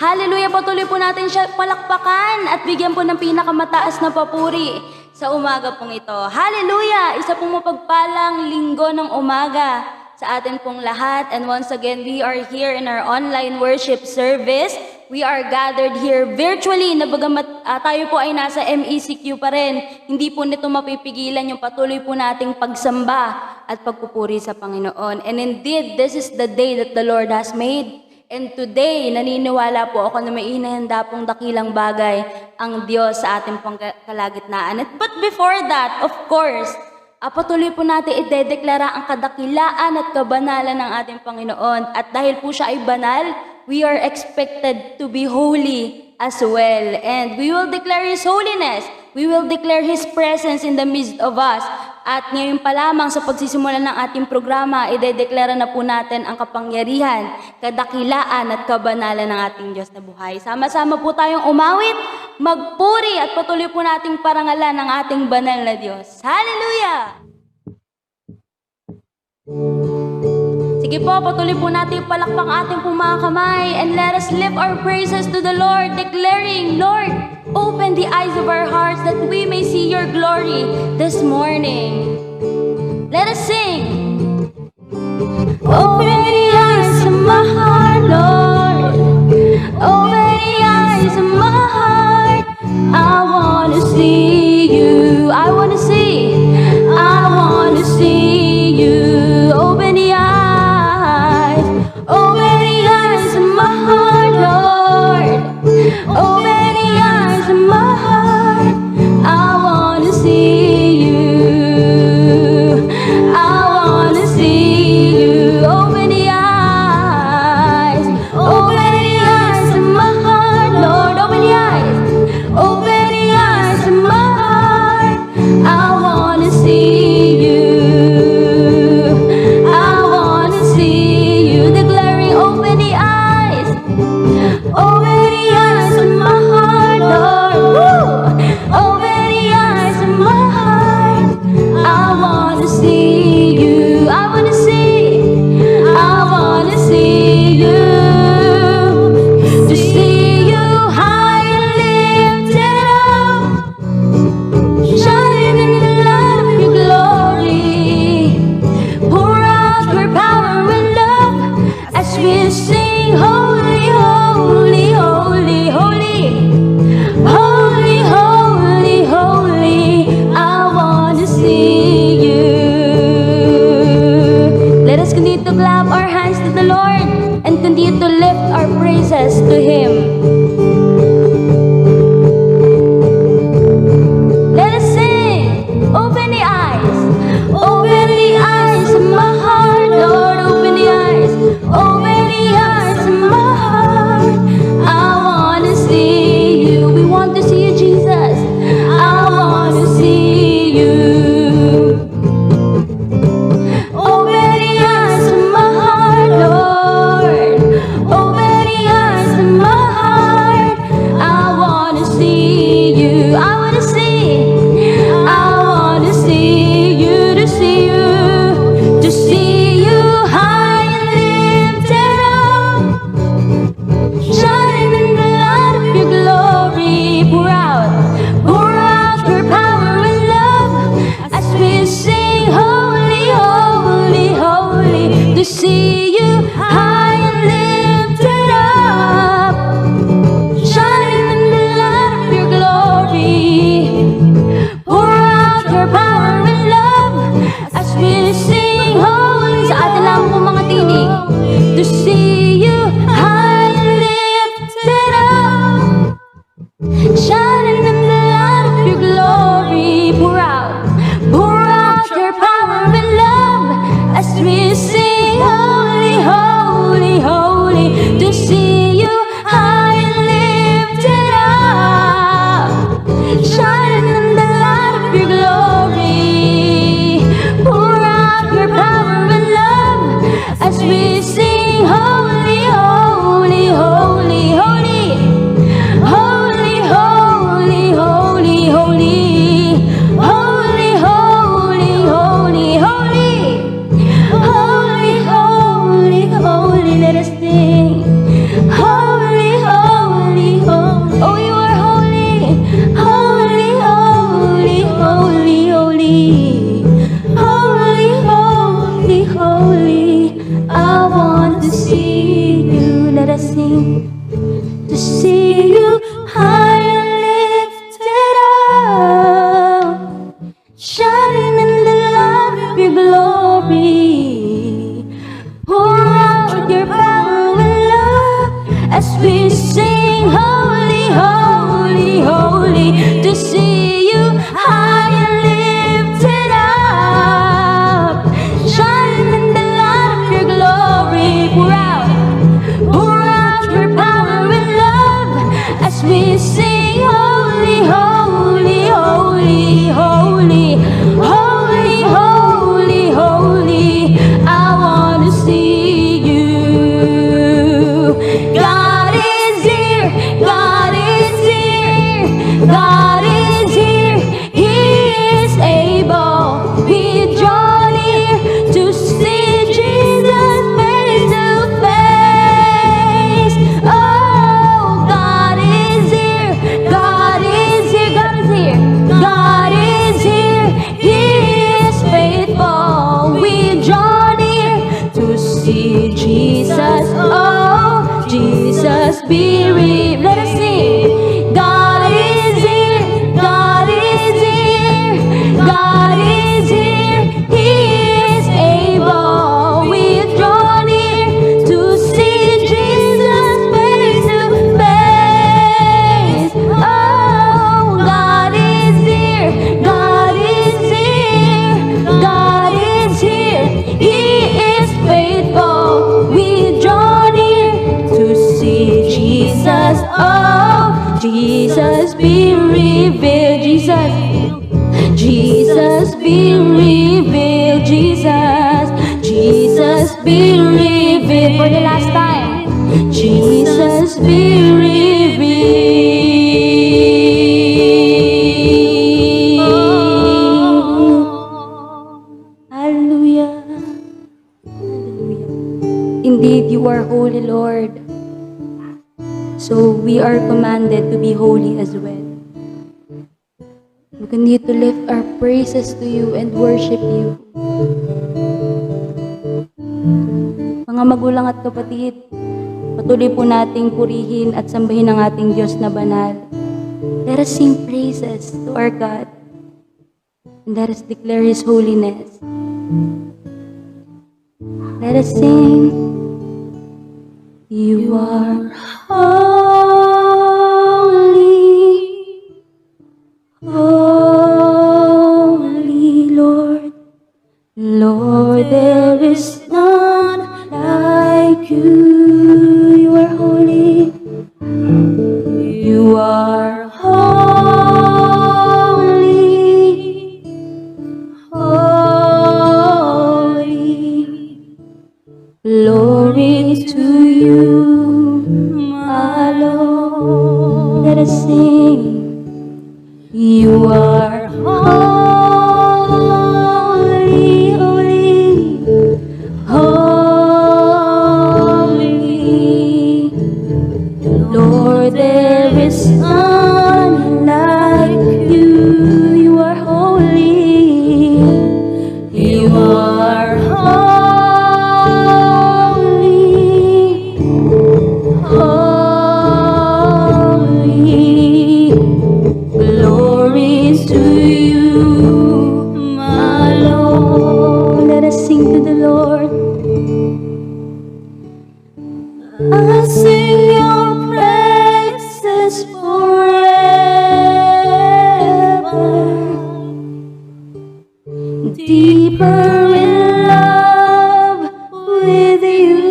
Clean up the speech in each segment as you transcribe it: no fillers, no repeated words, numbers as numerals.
Hallelujah! Patuloy po natin siya palakpakan at bigyan po ng pinakamataas na papuri sa umaga pong ito. Hallelujah! Isa pong mapagpalang linggo ng umaga sa atin pong lahat. And once again, we are here in our online worship service. We are gathered here virtually na bagamat tayo po ay nasa MECQ pa rin. Hindi po nito mapipigilan yung patuloy po nating pagsamba at pagpupuri sa Panginoon. And indeed, this is the day that the Lord has made. And today, naniniwala po ako na may inihanda pong dakilang bagay ang Diyos sa ating pong kalagitnaan. But before that, of course, patuloy po natin idedeklara ang kadakilaan at kabanalan ng ating Panginoon. At dahil po siya ay banal, we are expected to be holy as well. And we will declare His holiness. We will declare His presence in the midst of us. At ngayon pa lamang sa pagsisimula ng ating programa, idedeklara na po natin ang kapangyarihan, kadakilaan at kabanalan ng ating Diyos na buhay. Sama-sama po tayong umawit, magpuri at patuloy po nating parangalan ang ating banal na Diyos. Hallelujah! Sige po, patuloy po natin palakpak ating pong mga kamay and let us lift our praises to the Lord, declaring, Lord, open the eyes of our hearts that we may see your glory this morning. Let us sing. Open the eyes of my heart, Lord. Open the eyes of my heart. I want to see you. I want to see. I want to see you. Open the eyes. Open the eyes of my heart, Lord. Open the eyes of my heart. I want to see you. I want to see you. Open the eyes. Open the eyes of my heart, Lord. Open the eyes. Open the eyes of my Jesus, be revealed. Jesus, Jesus, be revealed. For the last time. Jesus, be revealed. Hallelujah. Hallelujah. Indeed, you are holy, Lord. So we are commanded to be holy as well. We continue to lift our praises to you and worship you. Mga magulang at kapatid, patuloy po nating purihin at sambahin ang ating Diyos na banal. Let us sing praises to our God. And let us declare His holiness. Let us sing. You are holy, holy Lord. Lord, there is none like you. You are holy. You are holy, holy. Glory to you, my Lord. Let us sing. You are holy, holy, holy. Lord, there is none like you. You are holy. You are holy, holy. Glory to you, my Lord. Let us sing to the Lord. I sing your praises forever. Deeper in love with you.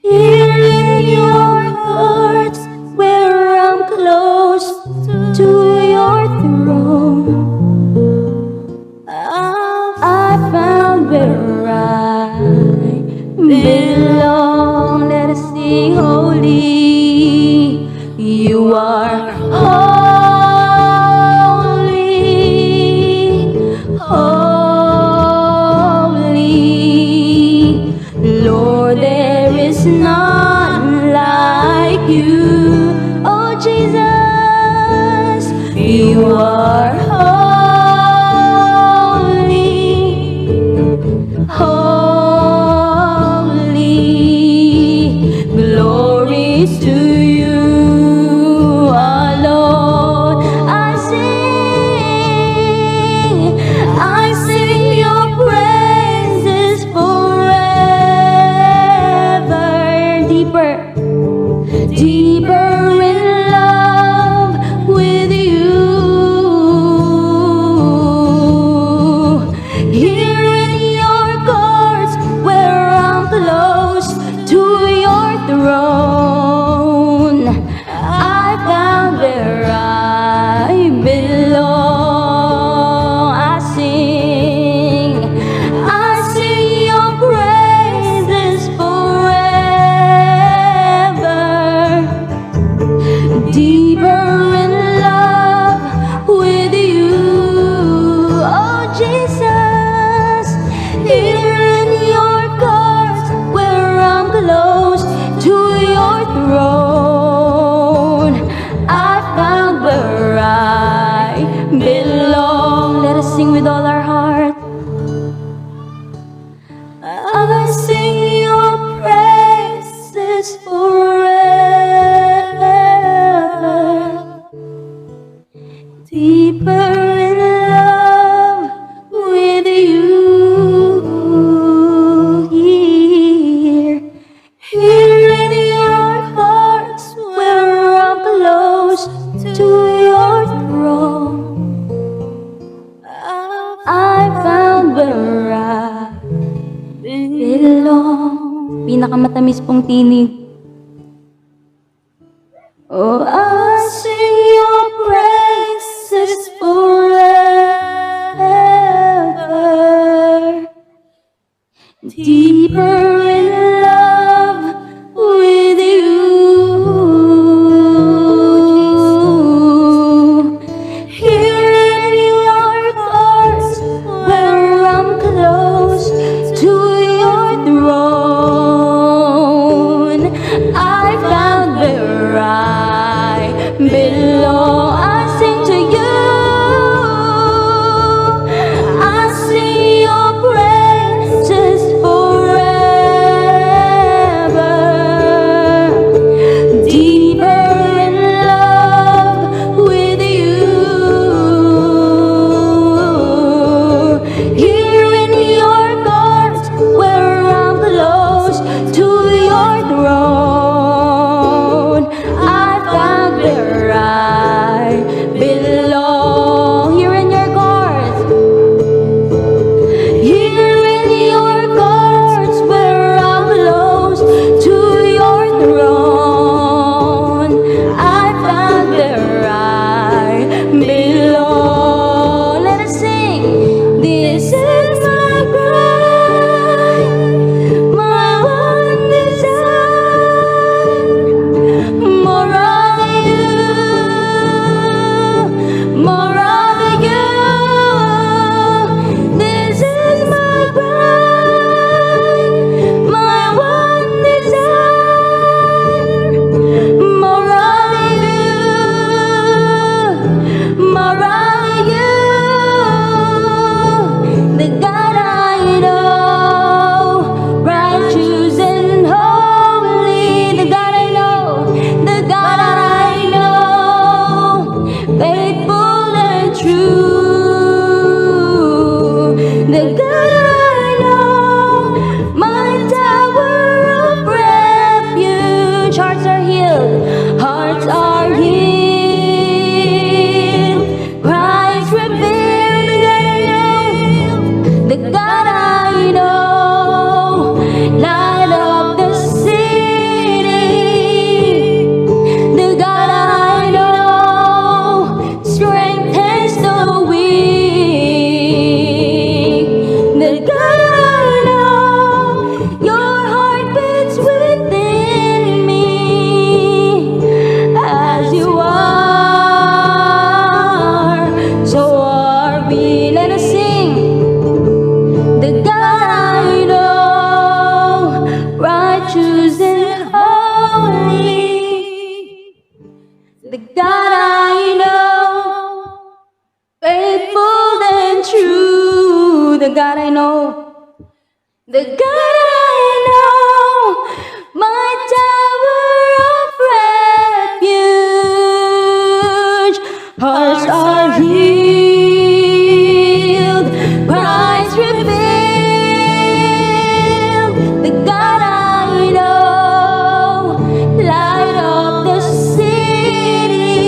Here in your hearts, where I'm close to your throne, I found where I belong. Let us sing holy. You are holy, holy. Lord, there is none like you. Oh Jesus, you are holy, holy. Glory to you, our Lord. I sing your praises forever. Deeper, deeper in love with you. Here in your courts, where I'm close to your throne, I found where I belong. I sing your praises forever. Deeper in love with you. Oh Jesus, here in your courts, where I'm close to your throne, I found where I belong. Let us sing with all our heart. I sing your praises forever. Deeper in love with you. Here in your hearts, where I'm close to your throne, I found where I belong. Pinakamatamis pong tinig. Oh, I sing your praises forever. Deeper in love with you. Here in your heart, where I'm close to your throne, I found where I belong. I sing to you. I sing your praises forever. Deeper in love with you. Here in your heart, where I'm close to your throne, I found where I belong. Here in your courts, here in your courts, where I'm close to your throne, I found where I belong. Let us sing. This is my cry, my one desire, more of you, more of you. This is my cry, my one desire, more of you, more of you. The God I know, righteous and holy. The God I know, the God I know, faithful and true. The God I know, my tower of refuge. Hearts are healed, hearts are healed. Christ revealed, the God I know, light of the city. The God I know, strengthens the weak. The God I know, your heart beats within me. As you are, so are we. Let us sing. The God I know, righteous and holy. The God I know, faithful and true. The God I know, the God I know, my tower of refuge. Hearts are healed, Christ revealed. The God I know, light of the city.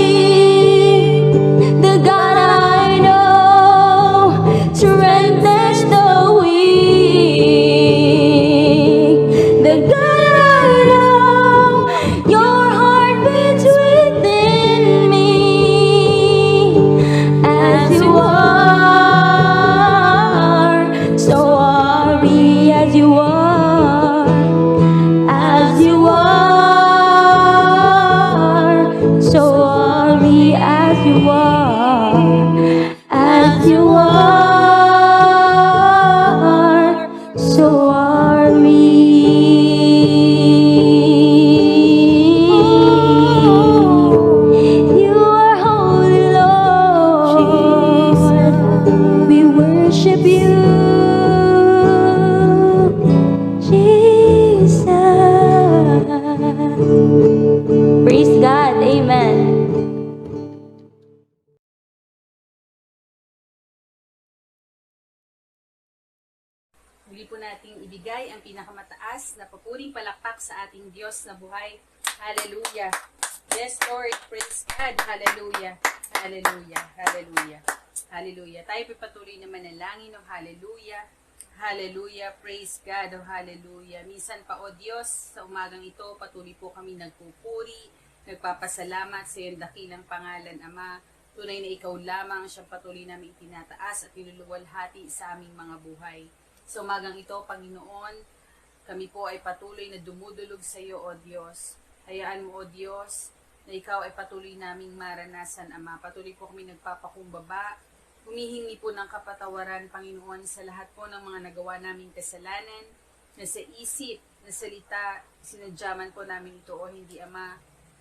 The God I know, strengthens the weak. The God I know, your heart beats within me. As you are, so are we. As you are, as you are, so are we. As you are, as you are, so are we. You are holy, Lord. We worship you, Jesus. Praise God. Amen. Muli po nating ibigay ang pinakamataas na papuring palakpak sa ating Diyos na buhay. Hallelujah. Yes, Lord. Praise God. Hallelujah. Hallelujah. Hallelujah. Hallelujah. Tayo po patuloy na manalangin. Oh, hallelujah. Hallelujah. Praise God. Oh, hallelujah. Minsan pa, O Diyos, sa umagang ito, patuloy po kami nagpupuri Nagpapasalamat sa iyong dakilang pangalan, Ama. Tunay na ikaw lamang siyang patuloy namin itinataas at niluluwalhati sa aming mga buhay. Sa umagang ito, Panginoon, kami po ay patuloy na dumudulog sa iyo, O Diyos. Hayaan mo, O Diyos, na ikaw ay patuloy naming maranasan, Ama. Patuloy po kami nagpapakumbaba. Humihingi po ng kapatawaran, Panginoon, sa lahat po ng mga nagawa naming kasalanan, na sa isip, na salita, sinadyaman po namin ito o hindi, Ama.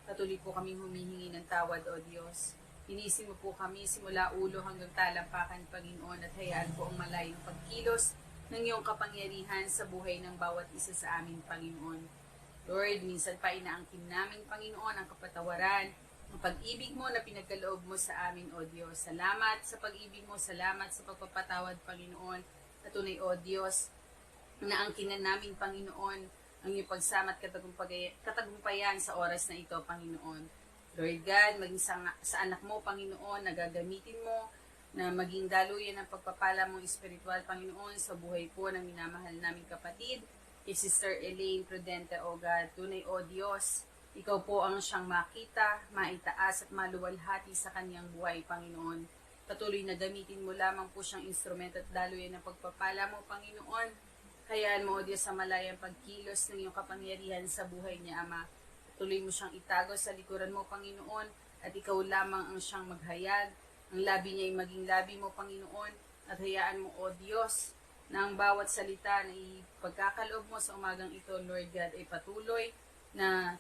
Patuloy po kaming humihingi ng tawad, O Diyos. Inisin mo po kami simula ulo hanggang talampakan, Panginoon, at hayaan po ang malayong pagkilos ng iyong kapangyarihan sa buhay ng bawat isa sa amin, Panginoon. Lord, minsan pa inaangkin namin, Panginoon, ang kapatawaran, ang pag-ibig mo na pinagkaloob mo sa amin, O Diyos. Salamat sa pag-ibig mo, salamat sa pagpapatawad, Panginoon. At tunay, O Diyos, naangkinan namin, Panginoon, ang iyong pagsama at katagumpayan sa oras na ito, Panginoon. Lord God, maging sa anak mo, Panginoon, na gagamitin mo, na maging daluyan ng pagpapala mong espiritual, Panginoon, sa buhay po ng minamahal naming kapatid, kay Sister Elaine Prudente, O God. Tunay, O Diyos, ikaw po ang siyang makita, maitaas at maluwalhati sa kanyang buhay, Panginoon. Patuloy na gamitin mo lamang po siyang instrumento at daluyan ng pagpapala mo, Panginoon. Hayaan mo, O Diyos, sa malayang pagkilos ng iyong kapangyarihan sa buhay niya, Ama. Tuloy mo siyang itago sa likuran mo, Panginoon, at ikaw lamang ang siyang maghayag. Ang labi niya ay maging labi mo, Panginoon, at hayaan mo, O Diyos, na ang bawat salita na ipagkakaloob mo sa umagang ito, Lord God, ay patuloy na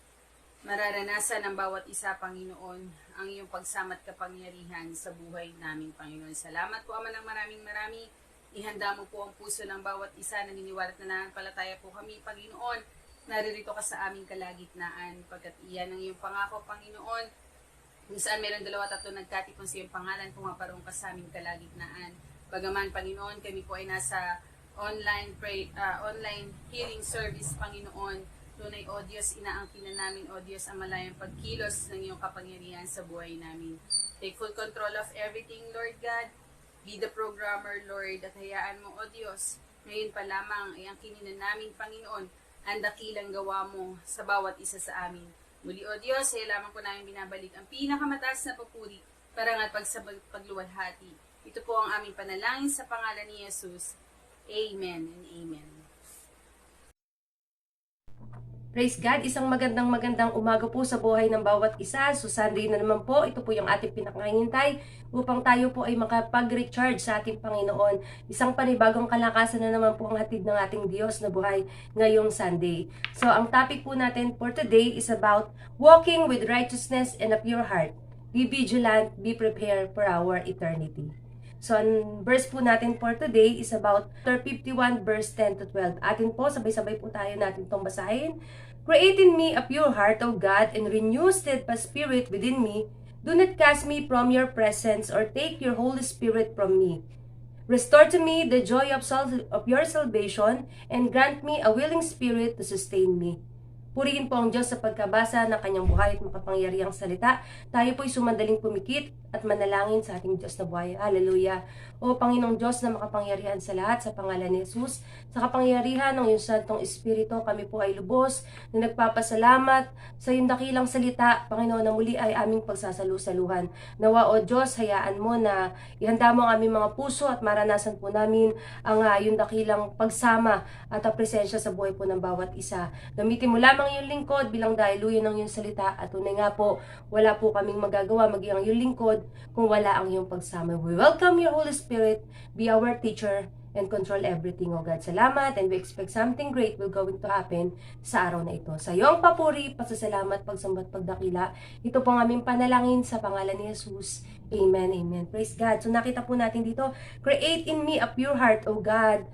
mararanasan ng bawat isa, Panginoon, ang iyong pagsama at kapangyarihan sa buhay namin, Panginoon. Salamat po, Ama, ng maraming. Ihanda mo po ang puso ng bawat isa na niniwalat na nananampalataya po kami, Panginoon. Naririto ka sa aming kalagitnaan, pagkat iyan ang iyong pangako, Panginoon. Kung saan meron 2-3 nagkatipon sa iyong pangalan, pumaparoon ka sa aming kalagitnaan. Bagaman, Panginoon, kami po ay nasa online healing service, Panginoon. Tunay, O Diyos, inaangkin na namin, O Diyos, ang malayang pagkilos ng iyong kapangyarihan sa buhay namin. Take full control of everything, Lord God. Be the programmer, Lord, at hayaan mo, O Diyos, ngayon pa lamang ay angkinin na namin, Panginoon, ang dakilang gawa mo sa bawat isa sa amin. Muli, O Diyos, ay lamang po namin binabalik ang pinakamataas na papuri, parangal pagluwalhati. Ito po ang aming panalangin sa pangalan ni Jesus. Amen and amen. Praise God, isang magandang umaga po sa buhay ng bawat isa. So Sunday na naman po, ito po yung ating pinakahintay upang tayo po ay makapag-recharge sa ating Panginoon. Isang panibagong kalakasan na naman po ang hatid ng ating Diyos na buhay ngayong Sunday. So ang topic po natin for today is about walking with righteousness and a pure heart. Be vigilant, be prepared for our eternity. So, ang verse po natin for today is about chapter 51 verse 10 to 12. Atin po, sabay-sabay po tayo natin itong basahin. Create in me a pure heart, O God, and renew steadfast spirit within me. Do not cast me from your presence or take your Holy Spirit from me. Restore to me the joy of your salvation and grant me a willing spirit to sustain me. Purihin po ang Diyos sa pagkabasa ng kanyang buhay at makapangyarihang salita. Tayo po'y sumandaling pumikit at manalangin sa ating Diyos na buhay. Hallelujah! O Panginoong Diyos na makapangyarihan sa lahat, sa pangalan ni Jesus, sa kapangyarihan ng iyong Santong Espiritu, kami po ay lubos na nagpapasalamat sa iyong dakilang salita, Panginoon, na muli ay aming pagsasalusaluhan. Nawa, O Diyos, hayaan mo na ihanda mo ang aming mga puso at maranasan po namin ang iyong dakilang pagsama at ang presensya sa buhay po ng bawat isa. Gamitin mo lamang iyong lingkod bilang dahiluyan ng iyong salita at tunay nga po, wala po kaming magagawa maging ang iyong lingkod kung wala ang iyong pagsama. We welcome your Holy Spirit, be our teacher, and control everything, O God. Salamat, and we expect something great will going to happen sa araw na ito. Sa iyong papuri, pasasalamat, pagsambat, pagdakila. Ito po ang aming panalangin sa pangalan ni Jesus. Amen, amen. Praise God. So nakita po natin dito, create in me a pure heart, O God,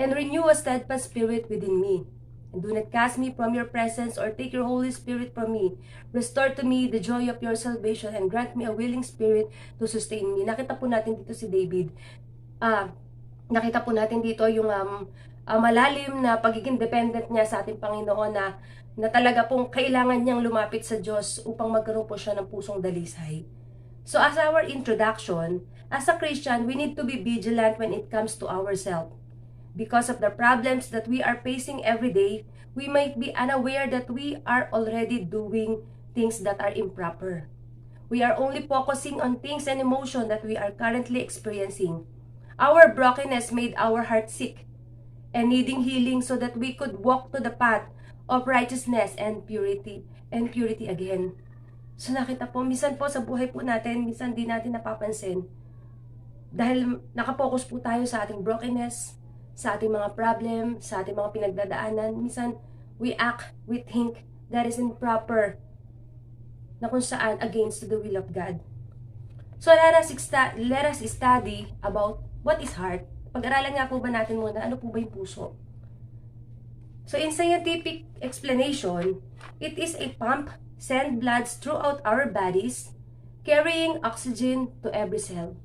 and renew a steadfast spirit within me. And do not cast me from your presence or take your Holy Spirit from me. Restore to me the joy of your salvation and grant me a willing spirit to sustain me. Nakita po natin dito si David. Nakita po natin dito yung malalim na pagiging dependent niya sa ating Panginoon na talaga pong kailangan niyang lumapit sa Diyos upang magkaroon po siya ng pusong dalisay. So as our introduction, as a Christian, we need to be vigilant when it comes to ourselves. Because of the problems that we are facing every day, we might be unaware that we are already doing things that are improper. We are only focusing on things and emotion that we are currently experiencing. Our brokenness made our heart sick and needing healing so that we could walk to the path of righteousness and purity again. So nakita po, minsan po sa buhay po natin, minsan di natin napapansin. Dahil nakapokus po tayo sa ating brokenness, sa ating mga problem, sa ating mga pinagdadaanan, minsan we think that is improper na kung saan against the will of God. So let us study about what is heart. Pag-aralan nga po ba natin muna, ano po ba yung puso? So in scientific explanation, it is a pump, send blood throughout our bodies, carrying oxygen to every cell.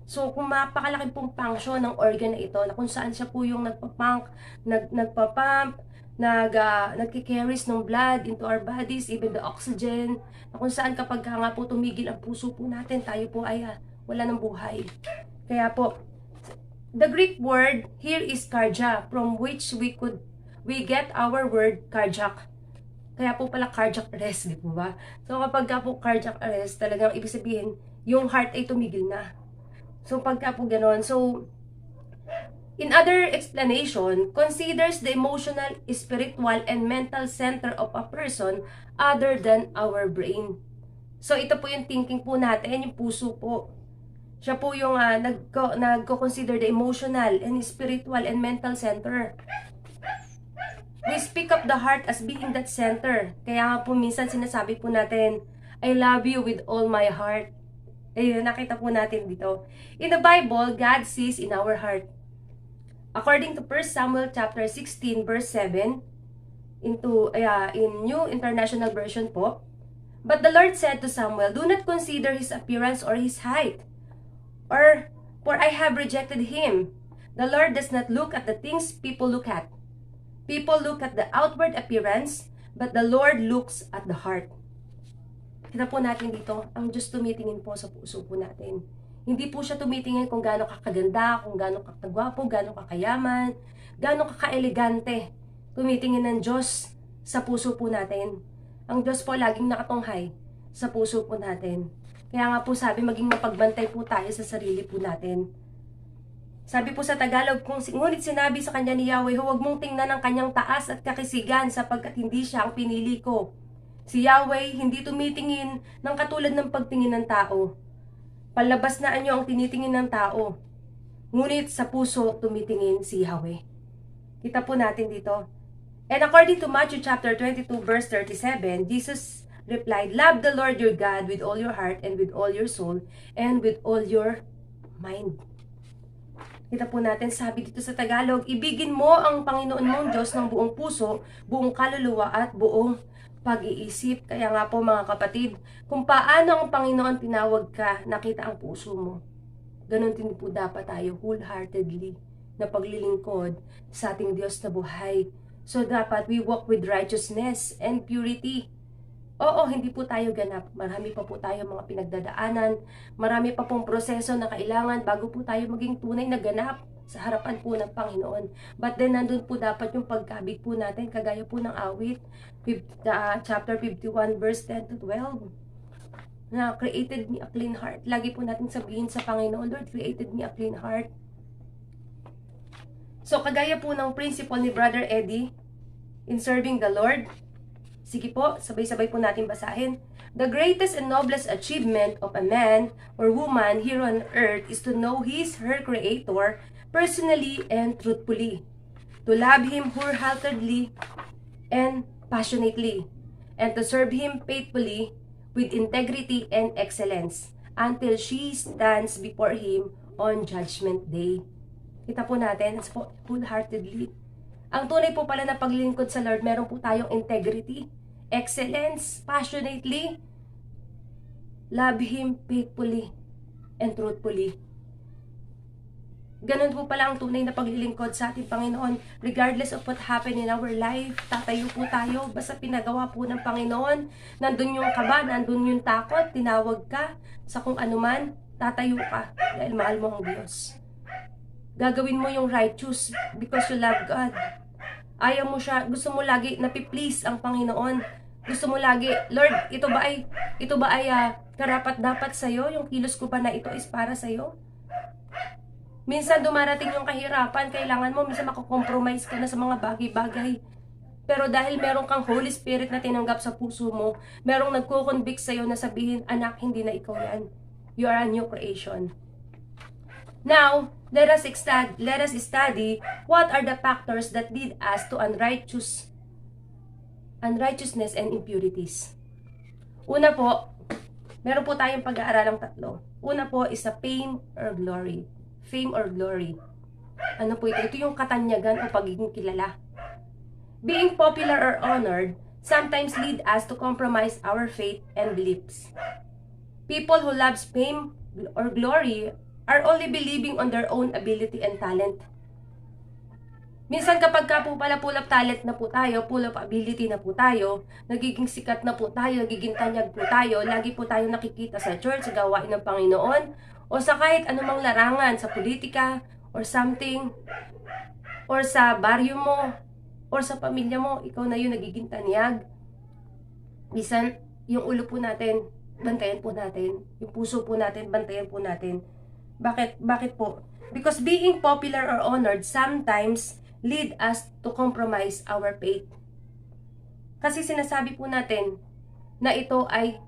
So kung mapakalaki pong function ng organ na ito, na kung saan siya po yung nagpapump, nagkikarries ng blood into our bodies, even the oxygen, na kung saan kapag nga po tumigil ang puso po natin, tayo po ay wala ng buhay. Kaya po, the Greek word here is cardia, from which we get our word cardiac. Kaya po pala cardiac arrest, di po ba? So kapag ka po cardiac arrest, talagang ibig sabihin, yung heart ay tumigil na. So pagka po ganon, so in other explanation, considers the emotional, spiritual, and mental center of a person other than our brain. So ito po yung thinking po natin, yung puso po. Siya po yung nagko-consider the emotional and spiritual and mental center. We speak of the heart as being that center. Kaya nga po minsan sinasabi po natin, I love you with all my heart. Ayun, nakita po natin dito. In the Bible, God sees in our heart. According to 1 Samuel chapter 16 verse 7, in New International Version po, but the Lord said to Samuel, do not consider his appearance or his height, for I have rejected him. The Lord does not look at the things people look at. People look at the outward appearance, but the Lord looks at the heart. Kita po natin dito, ang Diyos tumitingin po sa puso po natin. Hindi po siya tumitingin kung gaano kakaganda, kung gaano kakagwapo, gaano kakayaman, gaano kakaelegante. Tumitingin ng Diyos sa puso po natin. Ang Diyos po laging nakatunghay sa puso po natin. Kaya nga po sabi, maging mapagbantay po tayo sa sarili po natin. Sabi po sa Tagalog, ngunit sinabi sa kanya ni Yahweh, huwag mong tingnan ang kanyang taas at kakisigan sapagkat hindi siya ang pinili ko. Si Yahweh hindi tumitingin ng katulad ng pagtingin ng tao. Palabas na anyo ang tinitingin ng tao. Ngunit sa puso tumitingin si Yahweh. Kita po natin dito. And according to Matthew chapter 22 verse 37, Jesus replied, love the Lord your God with all your heart and with all your soul and with all your mind. Kita po natin, sabi dito sa Tagalog, ibigin mo ang Panginoon mong Diyos ng buong puso, buong kaluluwa at buong pag-iisip. Kaya nga po mga kapatid, kung paano ang Panginoon tinawag ka, nakita ang puso mo. Ganon din po dapat tayo wholeheartedly na paglilingkod sa ating Diyos na buhay. So dapat we walk with righteousness and purity. Oo, hindi po tayo ganap. Marami pa po tayo mga pinagdadaanan. Marami pa pong proseso na kailangan bago po tayo maging tunay na ganap sa harapan po ng Panginoon. But then nandun po dapat yung pagkabig po natin, kagaya po ng awit, chapter 51 verse 10 to 12. Na created me a clean heart. Lagi po natin sabihin sa Panginoon, Lord, created me a clean heart. So kagaya po ng principle ni Brother Eddie in serving the Lord, sige po, sabay-sabay po natin basahin. The greatest and noblest achievement of a man or woman here on earth is to know her Creator personally and truthfully, to love Him wholeheartedly and passionately, and to serve Him faithfully with integrity and excellence until she stands before Him on Judgment Day. Kita po natin, wholeheartedly. Ang tunay po pala na paglilingkod sa Lord, meron po tayong integrity, excellence, passionately, love Him faithfully and truthfully. Ganun po pala ang tunay na paglilingkod sa ating Panginoon. Regardless of what happened in our life, tatayo po tayo. Basta pinagawa po ng Panginoon, nandun yung kaba, nandun yung takot, tinawag ka sa kung anuman, tatayo ka dahil mahal mo ang Diyos. Gagawin mo yung righteous because you love God. Ayaw mo siya, gusto mo lagi napiplease ang Panginoon. Gusto mo lagi, Lord, ito ba ay karapat-dapat sa'yo? Yung kilos ko ba na ito is para sa'yo? Minsan dumarating yung kahirapan, kailangan mo, minsan makakompromise ka na sa mga bagay-bagay. Pero dahil meron kang Holy Spirit na tinanggap sa puso mo, merong nagko-convict sa'yo na sabihin, anak, hindi na ikaw yan. You are a new creation. Now, let us study what are the factors that lead us to unrighteousness and impurities. Una po, meron po tayong pag-aaralang tatlo. Una po is a fame or glory. Fame or glory. Ano po ito? Ito yung katanyagan o pagiging kilala. Being popular or honored sometimes lead us to compromise our faith and beliefs. People who loves fame or glory are only believing on their own ability and talent. Minsan kapag ka po pala full of talent na po tayo, full of ability na po tayo, nagiging sikat na po tayo, nagiging tanyag po tayo, lagi po tayo nakikita sa church, sa gawain ng Panginoon, o sa kahit anumang larangan, sa politika, or something, or sa baryo mo, or sa pamilya mo, ikaw na yun nagiging tanyag. Minsan, yung ulo po natin, bantayan po natin. Yung puso po natin, bantayan po natin. Bakit po? Because being popular or honored sometimes lead us to compromise our faith. Kasi sinasabi po natin na ito ay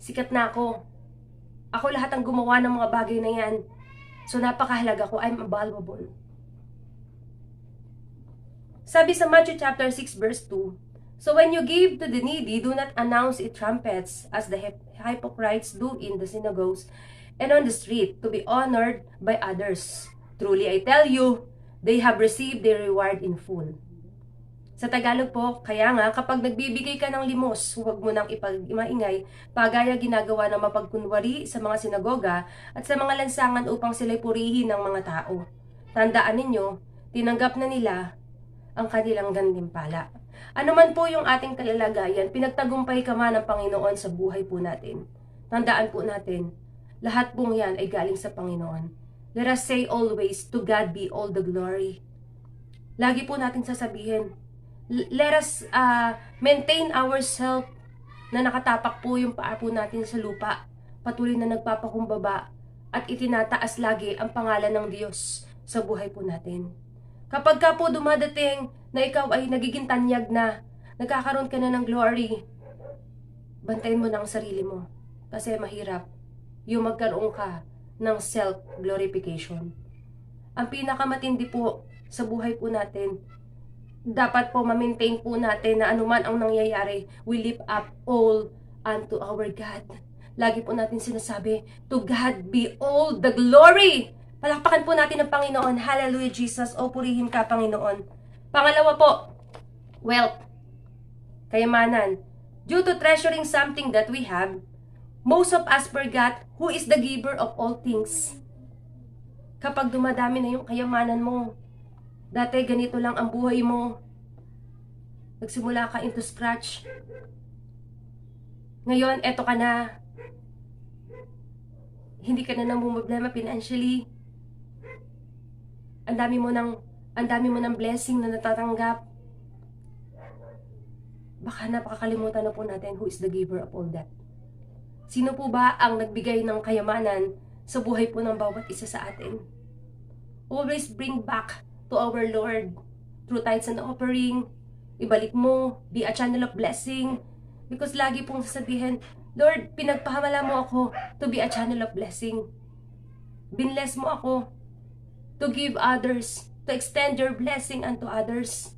sikat na ako. Ako lahat ang gumawa ng mga bagay na yan. So napakahalaga ko, I'm valuable. Sabi sa Matthew chapter 6 verse 2, so when you give to the needy, do not announce it trumpets as the hypocrites do in the synagogues and on the street to be honored by others. Truly I tell you, they have received their reward in full. Sa Tagalog po, kaya nga kapag nagbibigay ka ng limos, huwag mo nang ipag-maingay, pagaya ginagawa ng mapagkunwari sa mga sinagoga at sa mga lansangan upang sila'y purihin ng mga tao. Tandaan ninyo, tinanggap na nila ang kanilang gantimpala. Ano man po yung ating kalalagayan, pinagtagumpay ka man ng Panginoon sa buhay po natin. Tandaan po natin, lahat pong yan ay galing sa Panginoon. Let us say always, to God be all the glory. Lagi po natin sasabihin, let us maintain ourselves na nakatapak po yung paa po natin sa lupa. Patuloy na nagpapakumbaba at itinataas lagi ang pangalan ng Diyos sa buhay po natin. Kapag ka po dumadating na ikaw ay nagiging tanyag na, nagkakaroon ka na ng glory, bantayin mo na ang sarili mo. Kasi mahirap yung magkaroon ka ng self-glorification. Ang pinakamatindi po sa buhay po natin, dapat po ma-maintain po natin na anuman ang nangyayari, we lift up all unto our God. Lagi po natin sinasabi, to God be all the glory. Palakpakan po natin ang Panginoon. Hallelujah, Jesus. O purihin ka, Panginoon. Pangalawa po, wealth. Kayamanan. Due to treasuring something that we have, most of us forgot who is the giver of all things. Kapag dumadami na yung kayamanan mo, dati ganito lang ang buhay mo, nagsimula ka into scratch. Ngayon, eto ka na. Hindi ka na namumblema financially. Ang dami mo ng blessing na natatanggap. Baka napakakalimutan na po natin who is the giver of all that. Sino po ba ang nagbigay ng kayamanan sa buhay po ng bawat isa sa atin? Always bring back to our Lord through tithes and offering. Ibalik mo, be a channel of blessing. Because lagi pong sasabihin, Lord, pinagpahamala mo ako to be a channel of blessing. Binless mo ako to give others, to extend your blessing unto others.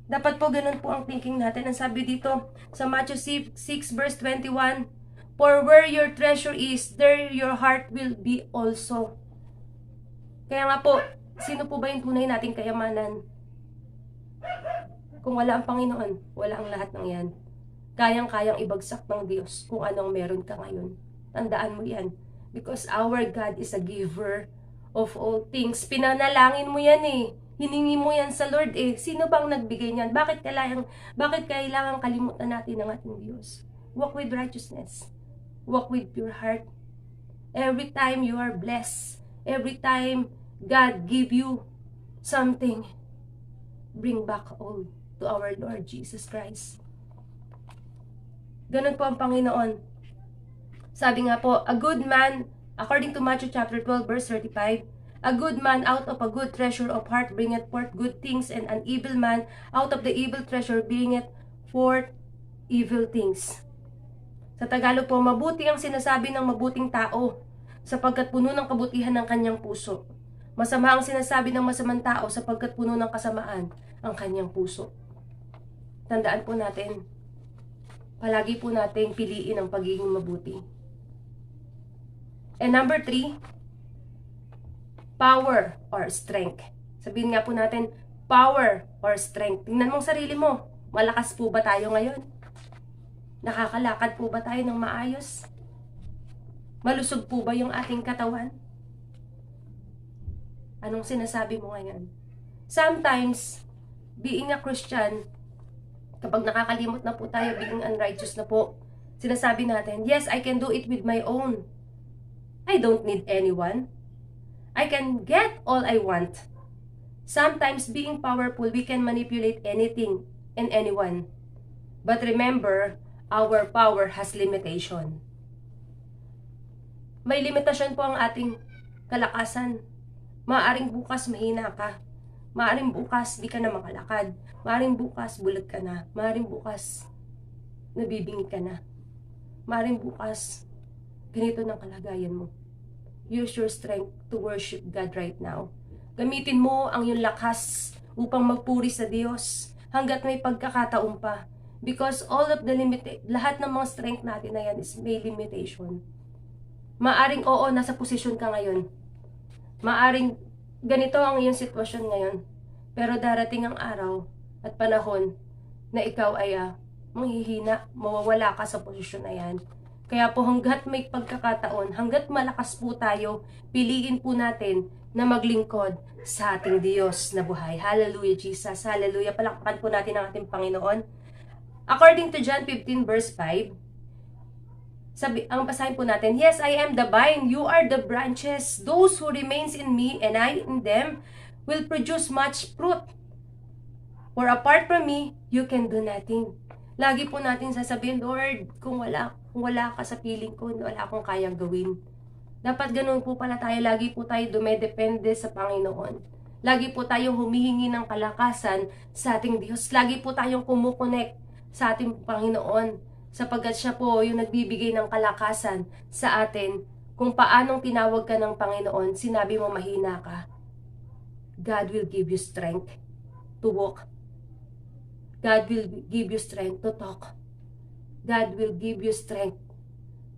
Dapat po ganun po ang thinking natin. Ang sabi dito sa Matthew 6 verse 21, for where your treasure is, there your heart will be also. Kaya nga po, sino po ba yung tunay nating kayamanan? Kung wala ang Panginoon, wala ang lahat ng yan. Kayang-kayang ibagsak ng Diyos kung anong meron ka ngayon. Tandaan mo yan. Because our God is a giver of all things. Pinanalangin mo yan eh. Hiningi mo yan sa Lord eh. Sino bang nagbigay niyan? Bakit kailangan kalimutan natin ang ating Diyos? Walk with righteousness. Walk with pure heart. Every time you are blessed, every time God give you something, bring back all to our Lord Jesus Christ. Ganun po ang Panginoon. Sabi nga po, a good man, according to Matthew chapter 12 verse 35, a good man out of a good treasure of heart bringeth forth good things, and an evil man out of the evil treasure bringeth forth evil things. Sa Tagalog po, mabuti ang sinasabi ng mabuting tao, sapagkat puno ng kabutihan ng kanyang puso. Masama ang sinasabi ng masamang tao, sapagkat puno ng kasamaan ang kanyang puso. Tandaan po natin, palagi po natin piliin ang pagiging mabuti. And number 3, power or strength. Sabihin nga po natin, power or strength. Tingnan mong sarili mo. Malakas po ba tayo ngayon? Nakakalakad po ba tayo ng maayos? Malusog po ba yung ating katawan? Anong sinasabi mo ngayon? Sometimes, being a Christian, kapag nakakalimot na po tayo, being unrighteous na po, sinasabi natin, yes, I can do it with my own. I don't need anyone. I can get all I want. Sometimes, being powerful, we can manipulate anything and anyone. But remember, our power has limitation. May limitasyon po ang ating kalakasan. Maaring bukas mahina ka. Maaring bukas di ka na makalakad. Maaring bukas bulag ka na. Maaring bukas nabibingi ka na. Maaring bukas ganito ng kalagayan mo. Use your strength to worship God right now. Gamitin mo ang iyong lakas upang magpuri sa Diyos hanggat may pagkakataon pa. Because all of the lahat ng mga strength natin na yan is may limitation. Maaring oo, nasa posisyon ka ngayon. Maaring ganito ang iyong sitwasyon ngayon. Pero darating ang araw at panahon na ikaw ay manghihina, mawawala ka sa posisyon na yan. Kaya po hanggat may pagkakataon, hanggat malakas po tayo, piliin po natin na maglingkod sa ating Diyos na buhay. Hallelujah, Jesus. Hallelujah. Palakpakan po natin ang ating Panginoon. According to John 15 verse 5, ang basahin po natin, yes, I am the vine, you are the branches. Those who remains in me and I in them will produce much fruit. For apart from me, you can do nothing. Lagi po natin sasabihin, Lord, kung wala ka sa piling ko, wala akong kayang gawin. Dapat ganun po pala tayo. Lagi po tayo dumedepende sa Panginoon. Lagi po tayong humihingi ng kalakasan sa ating Diyos. Lagi po tayong kumukonek sa ating Panginoon. Sapagkat siya po yung nagbibigay ng kalakasan sa atin. Kung paanong tinawag ka ng Panginoon, sinabi mo mahina ka. God will give you strength to walk. God will give you strength to talk. God will give you strength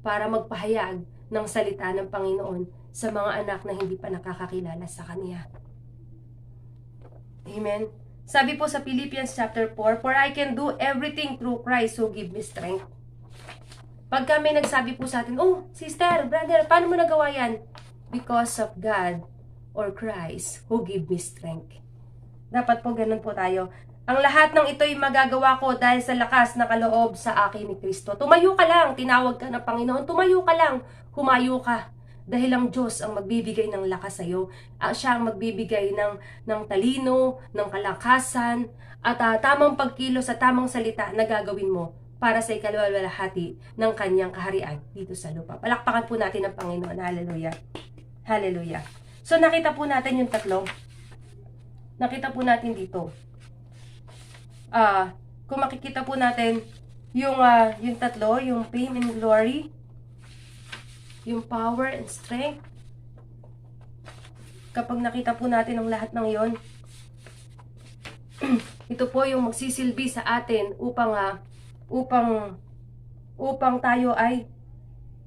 para magpahayag ng salita ng Panginoon sa mga anak na hindi pa nakakakilala sa Kanya. Amen. Sabi po sa Philippians chapter 4, for I can do everything through Christ who give me strength. Pag kami nagsabi po sa atin, oh, sister, brother, paano mo nagawa yan? Because of God or Christ who give me strength. Dapat po ganun po tayo. Ang lahat ng ito'y magagawa ko dahil sa lakas na kaloob sa akin ni Kristo. Tumayo ka lang, tinawag ka ng Panginoon. Tumayo ka lang, humayo ka. Dahil ang Diyos ang magbibigay ng lakas sa iyo. Siya ang magbibigay ng talino, ng kalakasan, at tamang pagkilos sa tamang salita na gagawin mo para sa ikalawalhati ng kanyang kaharian dito sa lupa. Palakpakan po natin ang Panginoon. Hallelujah. Hallelujah. So nakita po natin yung tatlo. Nakita po natin dito. Kung makikita po natin yung tatlo, yung fame and glory, yung power and strength. Kapag nakita po natin ang lahat ng yon, ito po yung magsisilbi sa atin upang tayo ay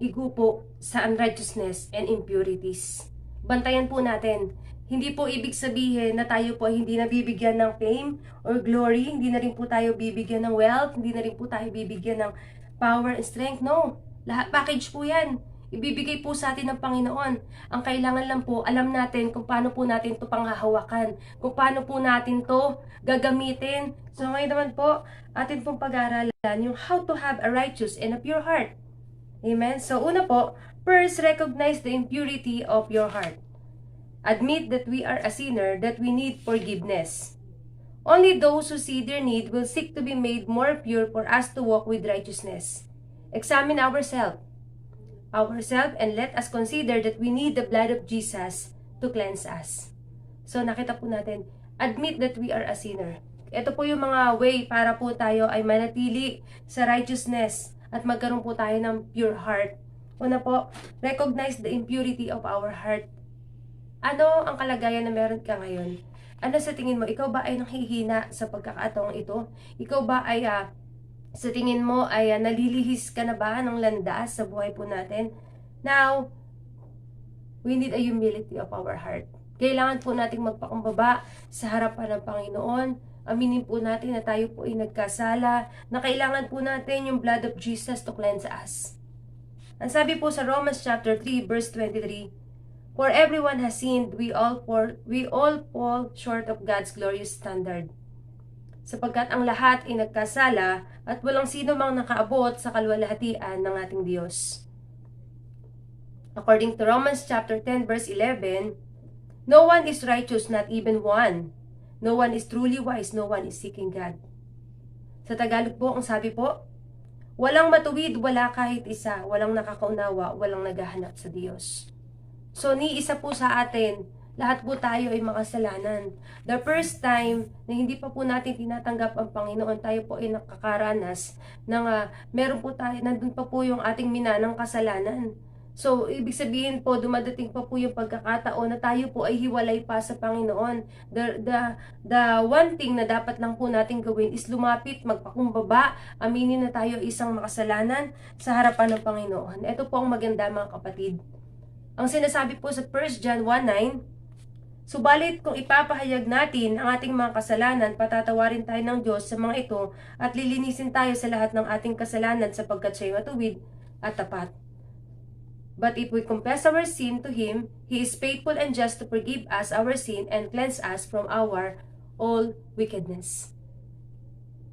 igupo sa unrighteousness and impurities. Bantayan po natin. Hindi po ibig sabihin na tayo po hindi nabibigyan ng fame or glory, hindi na rin po tayo bibigyan ng wealth, hindi na rin po tayo bibigyan ng power and strength. No, lahat package po yan. Ibibigay po sa atin ng Panginoon. Ang kailangan lang po, alam natin kung paano po natin ito panghahawakan, kung paano po natin to gagamitin. So ngayon naman po, atin pong pag-aaralan yung how to have a righteous and a pure heart. Amen? So una po, first, recognize the impurity of your heart. Admit that we are a sinner, that we need forgiveness. Only those who see their need will seek to be made more pure for us to walk with righteousness. examine ourselves, and let us consider that we need the blood of Jesus to cleanse us. So nakita po natin, admit that we are a sinner. Ito po yung mga way para po tayo ay manatili sa righteousness at magkaroon po tayo ng pure heart. Una po, recognize the impurity of our heart. Ano ang kalagayan na meron ka ngayon? Ano sa tingin mo? Ikaw ba ay nanghihina sa pagkakataong ito? Ikaw ba ay sa tingin mo ay nalilihis ka na ba ng landas sa buhay po natin? Now, we need a humility of our heart. Kailangan po nating magpakumbaba sa harapan ng Panginoon. Aminin po natin na tayo po ay nagkasala, na kailangan po natin yung blood of Jesus to cleanse us. Ang sabi po sa Romans chapter 3 verse 23, "For everyone has sinned, we all fall short of God's glorious standard." Sapagkat ang lahat ay nagkasala at walang sino mang nakaabot sa kaluwalhatian ng ating Diyos. According to Romans chapter 10 verse 11, "No one is righteous, not even one. No one is truly wise, no one is seeking God." Sa Tagalog po, ang sabi po, walang matuwid, wala kahit isa, walang nakakaunawa, walang naghahanap sa Diyos. So, ni isa po sa atin, lahat po tayo ay makasalanan. The first time na hindi pa po natin tinatanggap ang Panginoon, tayo po ay nakakaranas ng meron po tayo, nandun pa po yung ating minanang kasalanan. So, ibig sabihin po, dumadating pa po yung pagkakataon na tayo po ay hiwalay pa sa Panginoon. The one thing na dapat lang po natin gawin is lumapit, magpakumbaba, aminin na tayo isang makasalanan sa harapan ng Panginoon. Ito po ang maganda mga kapatid. Ang sinasabi po sa 1 John 1:9, "Subalit kung ipapahayag natin ang ating mga kasalanan, patatawarin tayo ng Diyos sa mga ito at lilinisin tayo sa lahat ng ating kasalanan sapagkat siya'y matuwid at tapat. But if we confess our sin to Him, He is faithful and just to forgive us our sin and cleanse us from our all wickedness."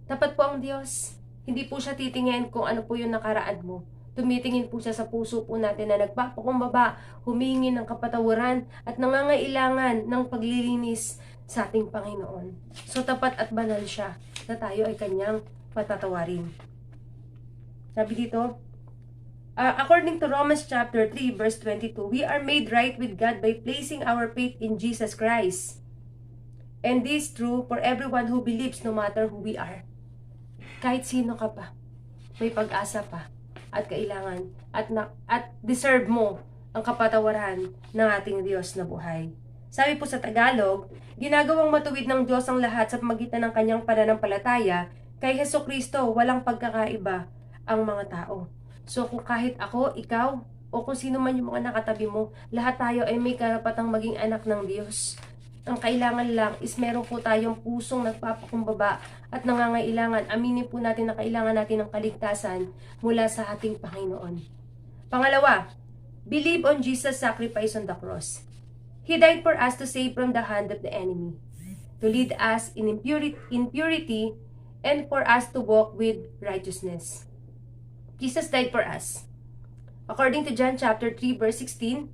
Tapat po ang Diyos. Hindi po siya titingin kung ano po yung nakaraan mo. Tumitingin po siya sa puso po natin na nagpapakumbaba, humingi ng kapatawaran at nangangailangan ng paglilinis sa ating Panginoon. So tapat at banal siya na tayo ay kanyang patatawarin. Sabi dito, according to Romans chapter 3 verse 22, "We are made right with God by placing our faith in Jesus Christ. And this is true for everyone who believes, no matter who we are." Kahit sino ka pa, may pag-asa pa at kailangan at deserve mo ang kapatawaran ng ating Diyos na buhay. Sabi po sa Tagalog, ginagawang matuwid ng Diyos ang lahat sa pamagitan ng kanyang pananampalataya kay Hesukristo, walang pagkakaiba ang mga tao. So kung kahit ako, ikaw, o kung sino man yung mga nakatabi mo, lahat tayo ay may karapatang maging anak ng Diyos. Ang kailangan lang is meron po tayong pusong nagpapakumbaba at nangangailangan. Aminin po natin na kailangan natin ng kaligtasan mula sa ating Panginoon. Pangalawa, believe on Jesus' sacrifice on the cross. He died for us to save from the hand of the enemy, to lead us in purity, and for us to walk with righteousness. Jesus died for us. According to John chapter 3 verse 16,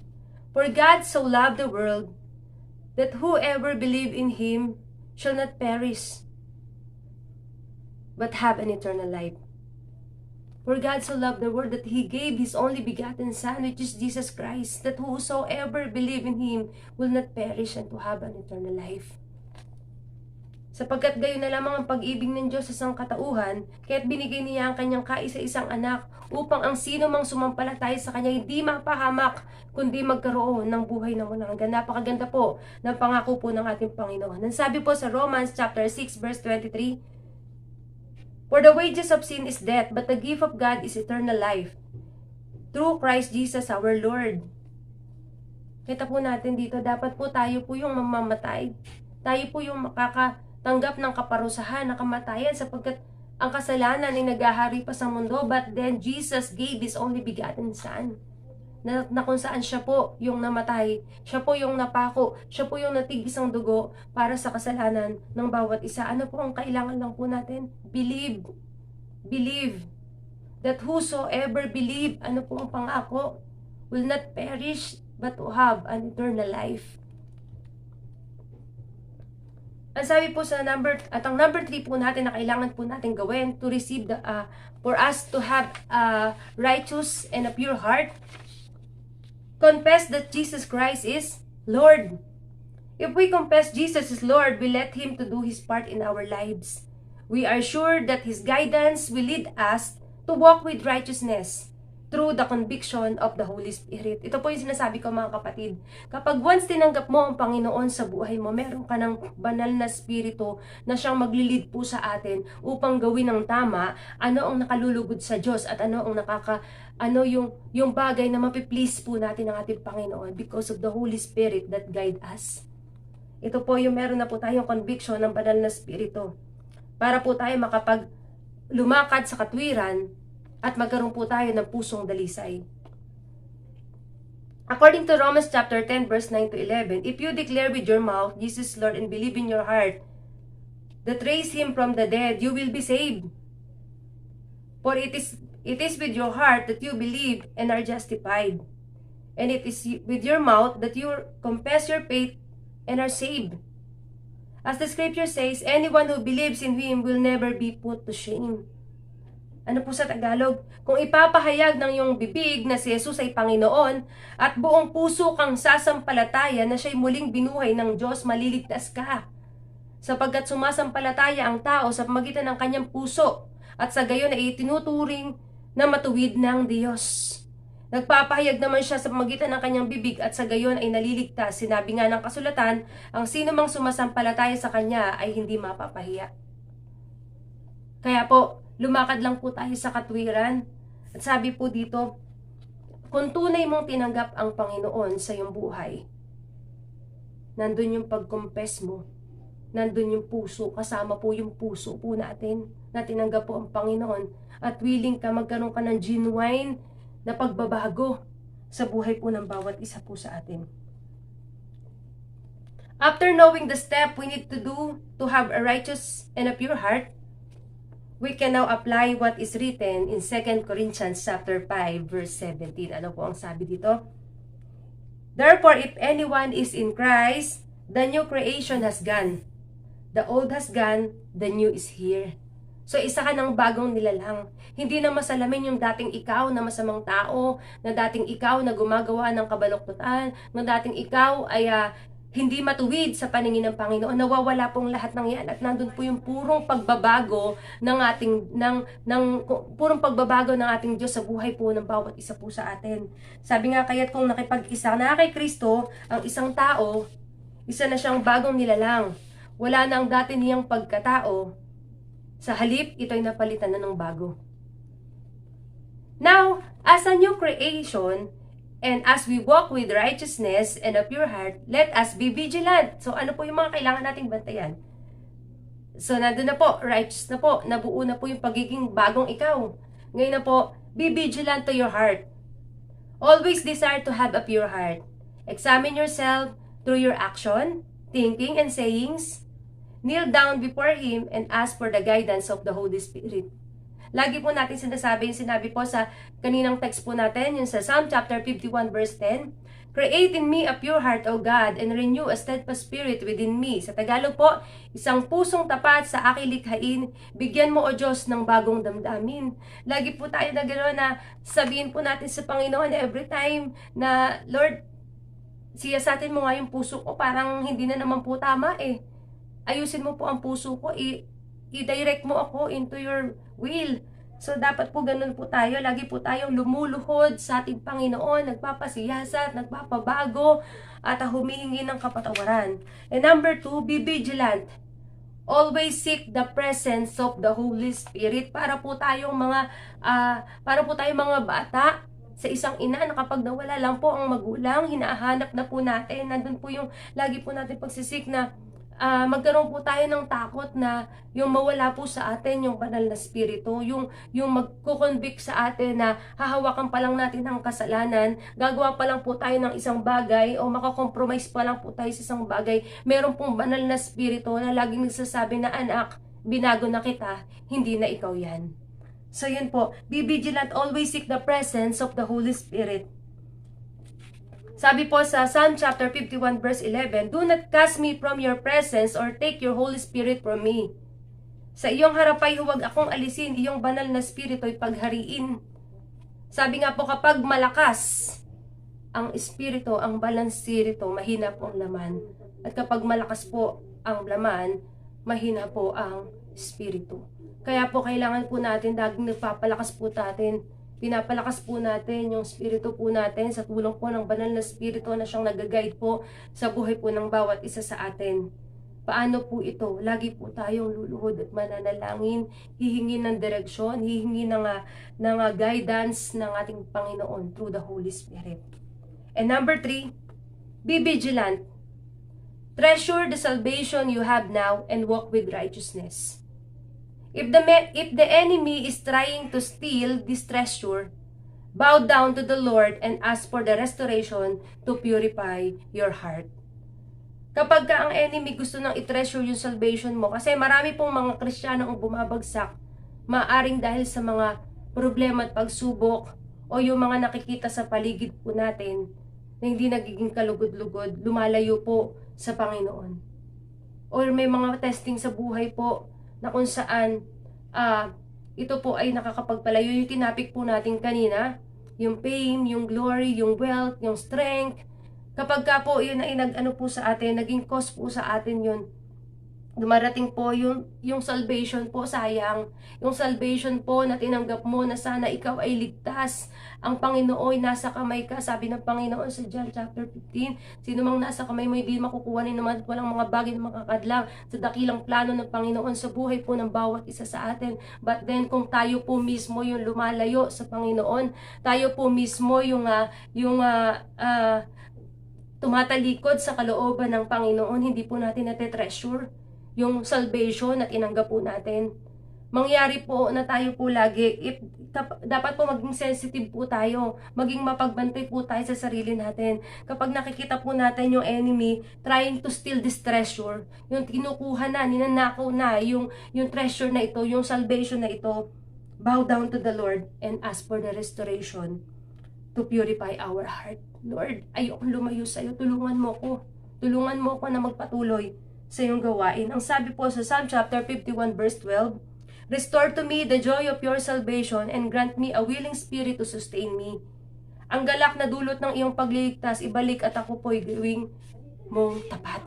"For God so loved the world that whoever believe in Him shall not perish, but have an eternal life." For God so loved the world that He gave His only begotten Son, which is Jesus Christ, that whosoever believe in Him will not perish and to have an eternal life. Sapagkat gayon na lamang ang pag-ibig ng Diyos sa sangkatauhan, kaya't binigay niya ang kanyang kaisa-isang anak upang ang sino mang sumampalataya sa kanya hindi mapahamak, kundi magkaroon ng buhay na walang hanggan. Napakaganda po ng pangako po ng ating Panginoon. Ang sabi po sa Romans chapter 6 verse 23, "For the wages of sin is death, but the gift of God is eternal life through Christ Jesus our Lord." Kita po natin dito, dapat po tayo po yung mamamatay. Tayo po yung makakatanggap ng kaparusahan, ng kamatayan, sapagkat ang kasalanan ay naghahari pa sa mundo. But then Jesus gave His only begotten Son, na kung saan siya po yung namatay, siya po yung napako, siya po yung natigis ang dugo para sa kasalanan ng bawat isa. Ano po ang kailangan lang po natin? Believe. Believe. That whosoever believe, ano po ang pangako? Will not perish, but to have an eternal life. Ang sabi po sa ang number 3 po natin na kailangan po natin gawin to receive for us to have a righteous and a pure heart, confess that Jesus Christ is Lord. If we confess Jesus is Lord, we let Him to do His part in our lives. We are sure that His guidance will lead us to walk with righteousness through the conviction of the Holy Spirit. Ito po yung sinasabi ko mga kapatid. Kapag once tinanggap mo ang Panginoon sa buhay mo, meron ka ng banal na spirito na siyang maglilid po sa atin upang gawin ng tama ano ang nakalulugod sa Diyos at ano ang yung bagay na mapiplease po natin ng ating Panginoon because of the Holy Spirit that guide us. Ito po yung meron na po tayong conviction ng banal na spirito para po tayo makapag lumakad sa katwiran at magkaroon po tayo ng pusong dalisay. According to Romans chapter 10 verse 9 to 11, if you declare with your mouth Jesus Lord and believe in your heart that raised Him from the dead, you will be saved. For it is with your heart that you believe and are justified, and it is with your mouth that you confess your faith and are saved. As the scripture says, anyone who believes in Him will never be put to shame. Ano po sa Tagalog? Kung ipapahayag ng iyong bibig na si Jesus ay Panginoon at buong puso kang sasampalataya na siya'y muling binuhay ng Diyos, maliligtas ka. Sapagkat sumasampalataya ang tao sa pamagitan ng kanyang puso at sa gayon ay itinuturing na matuwid ng Diyos. Nagpapahayag naman siya sa pamagitan ng kanyang bibig at sa gayon ay naliligtas. Sinabi nga ng kasulatan, ang sino mang sumasampalataya sa kanya ay hindi mapapahiya. Kaya po, lumakad lang po tayo sa katwiran. At sabi po dito, kung tunay mong tinanggap ang Panginoon sa iyong buhay, nandun yung pag-confess mo, nandun yung puso, kasama po yung puso po natin, na tinanggap po ang Panginoon, at willing ka magkaroon ka ng genuine na pagbabago sa buhay po ng bawat isa po sa atin. After knowing the step we need to do to have a righteous and a pure heart, we can now apply what is written in 2 Corinthians chapter 5 verse 17. Ano po ang sabi dito? Therefore, if anyone is in Christ, the new creation has gone. The old has gone, the new is here. So, isa ka ng bagong nilalang. Hindi na masalamin yung dating ikaw na masamang tao, na dating ikaw na gumagawa ng kabaluktutan, na dating ikaw ay hindi matuwid sa paningin ng Panginoon. Nawawala pong lahat ng yan at nandun po yung purong pagbabago ng ating Diyos sa buhay po ng bawat isa po sa atin. Sabi nga kaya't kung nakipag-isa na kay Kristo ang isang tao, isa na siyang bagong nilalang. Wala na ang dati niyang pagkatao. Sa halip, ito'y napalitan na ng bago. Now, as a new creation, and as we walk with righteousness and a pure heart, let us be vigilant. So, ano po yung mga kailangan nating bantayan? So, nandun na po, righteous na po, nabuo na po yung pagiging bagong ikaw. Ngayon na po, be vigilant to your heart. Always desire to have a pure heart. Examine yourself through your action, thinking, and sayings. Kneel down before Him and ask for the guidance of the Holy Spirit. Lagi po natin sinabi po sa kaninang text po natin, yung sa Psalm chapter 51 verse 10, Create in me a pure heart, O God, and renew a steadfast spirit within me. Sa Tagalog po, isang pusong tapat sa aking likhain, bigyan mo, O Diyos, ng bagong damdamin. Lagi po tayo na gano'n na sabihin po natin sa Panginoon every time na, Lord, siyasatin mo nga yung puso ko, parang hindi na naman po tama eh. Ayusin mo po ang puso ko, i-direct mo ako into your will. So, dapat po ganun po tayo. Lagi po tayong lumuluhod sa ating Panginoon, nagpapasiyasat, nagpapabago, at humihingi ng kapatawaran. And number 2, be vigilant. Always seek the presence of the Holy Spirit. Para po tayong mga bata sa isang ina na kapag nawala lang po ang magulang, hinahanap na po natin. Nandun po yung lagi po natin pagsisik na magkaroon po tayo ng takot na yung mawala po sa atin yung banal na spirito, yung magkukonvict sa atin na hahawakan pa lang natin ng kasalanan, gagawa pa lang po tayo ng isang bagay o makakompromise pa lang po tayo sa isang bagay. Meron pong banal na spirito na laging nagsasabi na, anak, binago na kita, hindi na ikaw yan. So yun po, be vigilant, always seek the presence of the Holy Spirit. Sabi po sa Psalm chapter 51 verse 11, "Do not cast me from your presence or take your Holy Spirit from me. Sa iyong harapay huwag akong alisin, iyong banal na spirito ay paghariin." Sabi nga po, kapag malakas ang espiritu, ang banal na spirito, mahina po ang laman. At kapag malakas po ang laman, mahina po ang espiritu. Kaya po kailangan po natin, laging nagpapalakas po natin, pinapalakas po natin yung spirito po natin sa tulong po ng banal na spirito na siyang nag-guide po sa buhay po ng bawat isa sa atin. Paano po ito? Lagi po tayong luluhod at mananalangin, hihingi ng direksyon, hihingi ng guidance ng ating Panginoon through the Holy Spirit. And number 3, be vigilant. Treasure the salvation you have now and walk with righteousness. If the enemy is trying to steal this treasure, bow down to the Lord and ask for the restoration to purify your heart. Kapag ka ang enemy gusto nang i-treasure yung salvation mo, kasi marami pong mga Kristiyano ang bumabagsak, maaring dahil sa mga problema at pagsubok o yung mga nakikita sa paligid po natin na hindi nagiging kalugod-lugod, lumalayo po sa Panginoon. Or may mga testing sa buhay po na kung saan ito po ay nakakapagpalayo. Yung tinapik po natin kanina, yung fame, yung glory, yung wealth, yung strength. Kapag ka po yun ay nag-ano po sa atin, naging cause po sa atin yun, dumarating po yung salvation po, sayang. Yung salvation po na tinanggap mo na sana ikaw ay ligtas. Ang Panginoon nasa kamay ka. Sabi ng Panginoon sa John chapter 15, sino mang nasa kamay mo hindi makukuha ni naman at walang mga bagay na makakadlang sa dakilang plano ng Panginoon sa buhay po ng bawat isa sa atin. But then kung tayo po mismo yung lumalayo sa Panginoon, tayo po mismo yung tumatalikod sa kalooban ng Panginoon, hindi po natin nate-treasure yung salvation na tinanggap po natin. Mangyari po na tayo po lagi, dapat po maging sensitive po tayo, maging mapagbantay po tayo sa sarili natin. Kapag nakikita po natin yung enemy trying to steal this treasure, yung kinukuha na, ninanakaw na yung treasure na ito, yung salvation na ito, bow down to the Lord and ask for the restoration to purify our heart. Lord, ayokong lumayo sa iyo, tulungan mo ko na magpatuloy sa iyong gawain. Ang sabi po sa Psalm chapter 51 verse 12, "Restore to me the joy of your salvation and grant me a willing spirit to sustain me." Ang galak na dulot ng iyong pagliligtas, ibalik at ako po'y gawing mong tapat.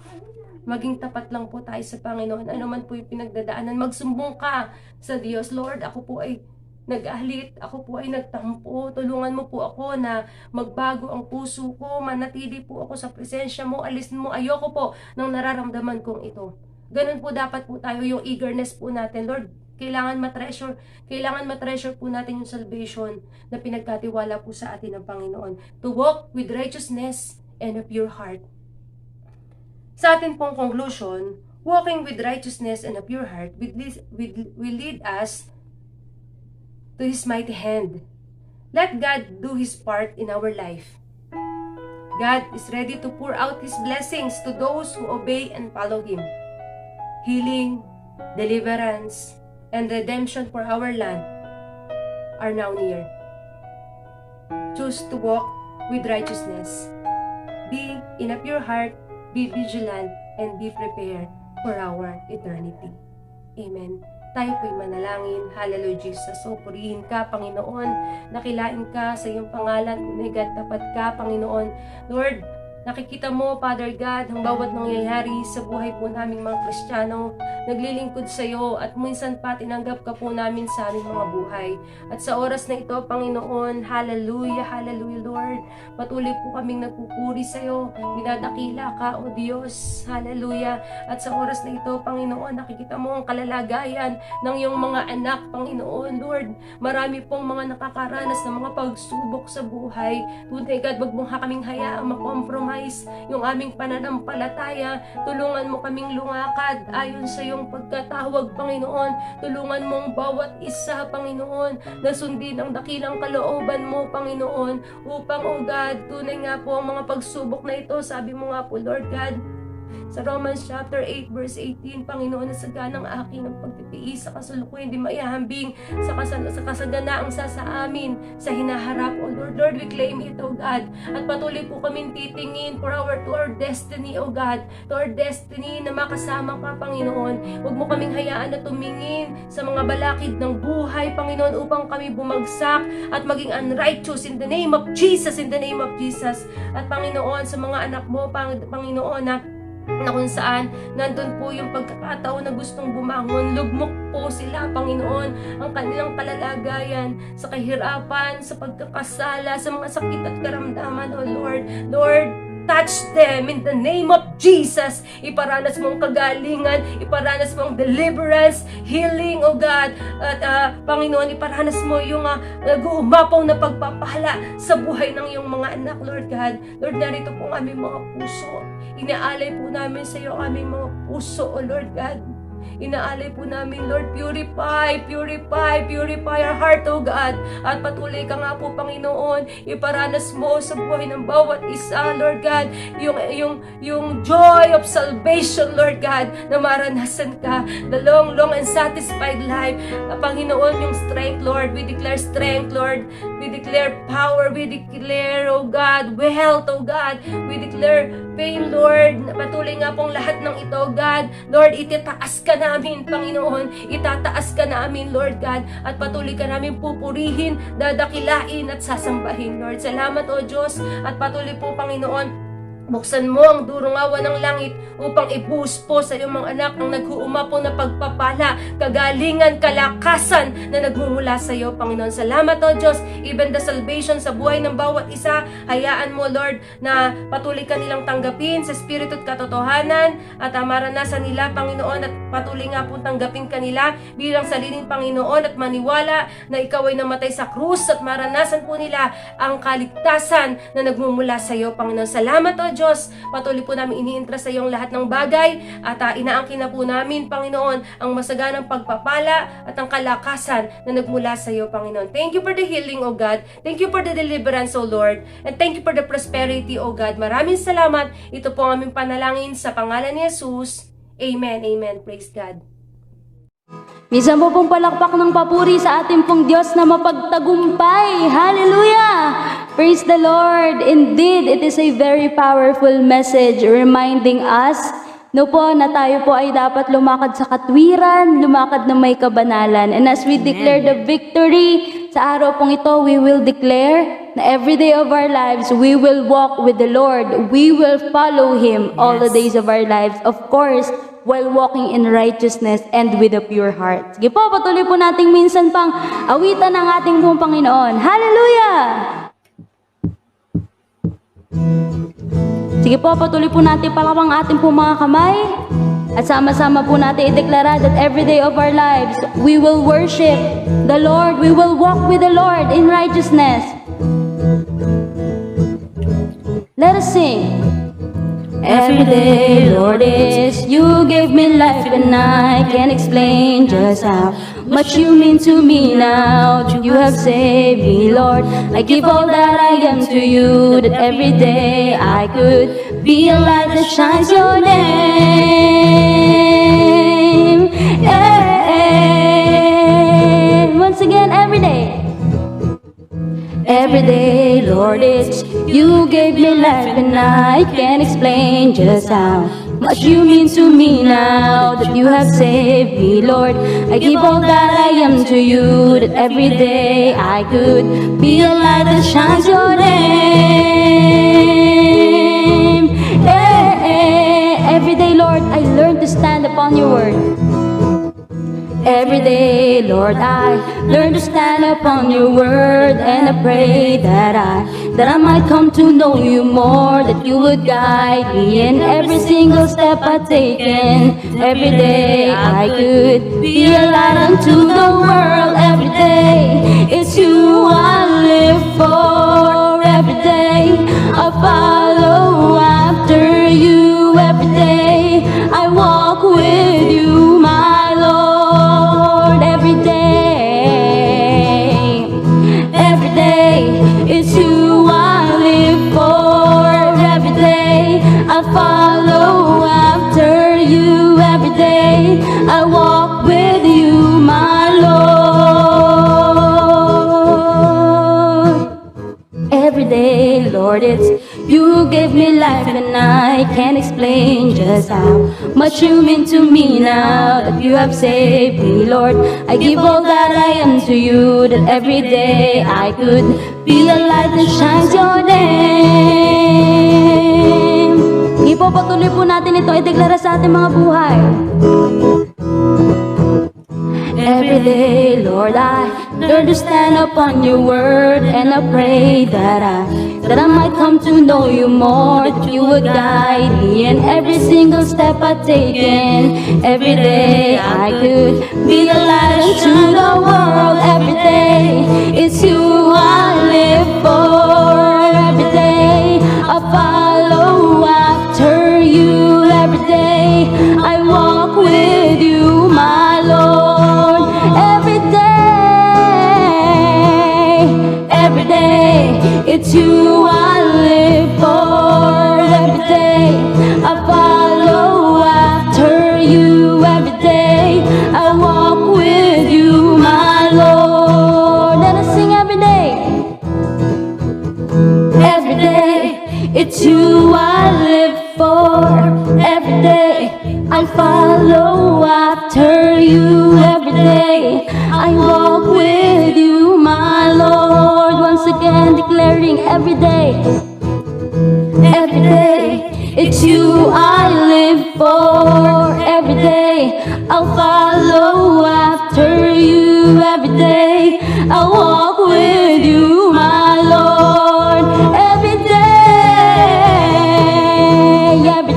Maging tapat lang po tayo sa Panginoon. Ano man po yung pinagdadaanan, magsumbong ka sa Diyos. Lord, ako po ay nag-ahlit, ako po ay nagtampo, tulungan mo po ako na magbago ang puso ko, manatili po ako sa presensya mo, alisin mo, ayoko po ng nararamdaman kong ito. Ganun po dapat po tayo, yung eagerness po natin. Lord, kailangan matreasure po natin yung salvation na pinagkatiwala po sa atin ng Panginoon. To walk with righteousness and a pure heart. Sa atin pong conclusion, walking with righteousness and a pure heart will lead us to His mighty hand. Let God do His part in our life. God is ready to pour out His blessings to those who obey and follow Him. Healing, deliverance, and redemption for our land are now near. Choose to walk with righteousness. Be in a pure heart, be vigilant, and be prepared for our eternity. Amen. Tayo po'y manalangin. Hallelujah, Jesus. So, purihin ka, Panginoon. Nakilain ka sa iyong pangalan. Unigat, tapat ka, Panginoon. Lord, nakikita mo, Father God, ang bawat nangyayari sa buhay po naming mga Kristiyano. Naglilingkod sa iyo at minsan pa tinanggap ka po namin sa aming mga buhay. At sa oras na ito, Panginoon, hallelujah, hallelujah, Lord. Patuloy po kaming nagpupuri sa iyo. Dinadakila ka, O Diyos. Hallelujah. At sa oras na ito, Panginoon, nakikita mo ang kalalagayan ng iyong mga anak, Panginoon, Lord. Marami pong mga nakakaranas ng mga pagsubok sa buhay. Tunay, God, wag mong kaming hayaang makompromise yung aming pananampalataya. Tulungan mo kaming lumakad ayon sa iyong pagkatawag, Panginoon. Tulungan mo ang bawat isa, Panginoon, na sundin ang dakilang kalooban mo, Panginoon, upang, O God, tunay nga po ang mga pagsubok na ito. Sabi mo nga po, Lord God, Sa Romans chapter 8 verse 18, Panginoon, na saganang aking ang pagtitiis sa kasalukuyan, di maihambing sa kasaganaang sa amin sa hinaharap. O Lord, we claim it, O God. At patuloy po kami titingin to our destiny, O God. To our destiny na makasama ka, Panginoon. Huwag mo kaming hayaan na tumingin sa mga balakid ng buhay, Panginoon, upang kami bumagsak at maging unrighteous in the name of Jesus, in the name of Jesus. At Panginoon, sa mga anak mo, Panginoon, na kung saan nandun po yung pagkakataon na gustong bumangon, lugmok po sila, Panginoon, ang kanilang kalalagayan sa kahirapan, sa pagkakasala, sa mga sakit at karamdaman, O Lord. Lord, touch them in the name of Jesus. Iparanas mo ang kagalingan, iparanas mo ang deliverance, healing, O God. At Panginoon, iparanas mo yung nag-uumapaw na pagpapala sa buhay ng iyong mga anak, Lord God. Lord, narito po ang aming mga puso. Inaalay po namin sa iyo aming mga puso, O Lord God. Inaalay po namin, Lord, purify our heart, O God. At patuloy ka nga po, Panginoon, iparanas mo sa buhay ng bawat isa, Lord God, yung joy of salvation, Lord God, na maranasan ka, the long and satisfied life. Panginoon, yung strength, Lord, we declare strength, Lord, we declare power, we declare, O God, health, O God, we declare pain, Lord. Patuloy nga pong lahat ng ito, God. Lord, ititaas ka namin, Panginoon. Itataas ka namin, Lord God. At patuloy ka namin pupurihin, dadakilain at sasambahin, Lord. Salamat, O Diyos. At patuloy po, Panginoon, buksan mo ang durong awa ng langit upang ibuhos po sa iyong mga anak ang nag-uumapaw na pagpapala, kagalingan, kalakasan na nagmumula sa iyo, Panginoon. Salamat, O Diyos. Even the salvation sa buhay ng bawat isa, hayaan mo, Lord, na patuloy ka nilang tanggapin sa Espiritu at katotohanan at maranasan nila, Panginoon, at patuloy nga po tanggapin kanila bilang sariling Panginoon at maniwala na ikaw ay namatay sa krus at maranasan po nila ang kaligtasan na nagmumula sa iyo, Panginoon. Salamat, O Diyos. Patuloy po namin iniintra sa iyong lahat ng bagay at inaangkin na po namin, Panginoon, ang masaganang pagpapala at ang kalakasan na nagmula sa iyo, Panginoon. Thank you for the healing, O God. Thank you for the deliverance, O Lord. And thank you for the prosperity, O God. Maraming salamat. Ito po ang aming panalangin sa pangalan ni Jesus. Amen. Amen. Praise God. Minsan po pong palakpak ng papuri sa ating pong Diyos na mapagtagumpay. Hallelujah! Praise the Lord! Indeed, it is a very powerful message reminding us na tayo po ay dapat lumakad sa katwiran, lumakad na may kabanalan. And as we declare the victory sa araw pong ito, we will declare na every day of our lives, we will walk with the Lord. We will follow Him all the days of our lives. Of course, while walking in righteousness and with a pure heart. Sige po, patuloy po nating minsan pang awitan ng ating pong Panginoon. Hallelujah! Sige po, patuloy po natin palawang ating pong mga kamay. At sama-sama po natin ideklara that every day of our lives, we will worship the Lord. We will walk with the Lord in righteousness. Let us sing. Every day, Lord, is you gave me life and I can't explain just how much you mean to me now. You have saved me, Lord. I give all that I am to you, that every day I could be a light that shines your name. And once again, every day. Every day, Lord, it's you gave me life and I can't explain just how much you mean to me now that you have saved me, Lord. I give all that I am to you, that every day I could be a light that shines your name. Every day, Lord, I learn to stand upon your word. Every day, Lord, I learn to stand upon your word, and I pray that I might come to know you more, that you would guide me in every single step I've taken. Every day I could be a light unto the world. Every day it's you I live for. Every day I follow after you. Every day I walk with you, my Lord. Every day it's you I live for. Every day I follow day, Lord, it's you who gave me life, and I can't explain just how much you mean to me now that you have saved me, Lord. I give all that I am to you, that every day I could be a light that shines your name. Sige po, patuloy po natin ito ideklara sa ating mga buhay. Every day, Lord, I learn to stand upon your word, and I pray that I might come to know you more, that you would guide me in every single step I take in. Every day I could be the light into the world. Every day it's you I live for. Every day I follow after you. Every day I walk with you, my Lord. Every day, it's you I live for. Every day, I follow after you. Every day, I walk with you, my Lord. And I sing every day. Every day, it's you I live for. Every day, I follow after you. Every day, I walk with you, my Lord. Once again declaring every day, it's you I live for. Every day, I'll follow after you. Every day, I'll walk with you, my Lord. Every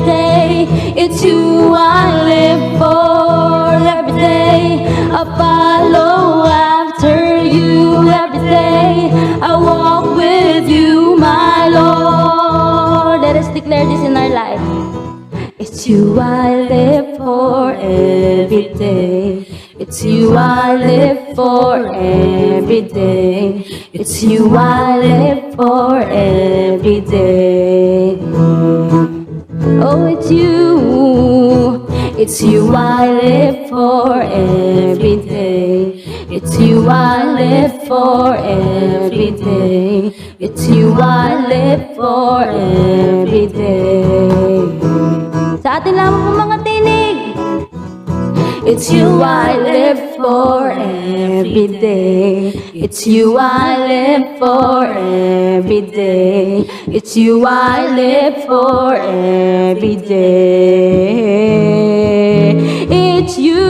day, it's you I live for. Every day, I follow after you. Every day, I walk with you, my Lord. Let us declare this in our life. It's you I live for every day. It's you I live for every day. It's you I live for every day. Oh, it's you. It's you I live for every day. It's you I live for every day. It's you I live for every day. Sa atin lamang po mga tinig. It's you I live for every day. It's you I live for every day. It's you I live for every day. It's you.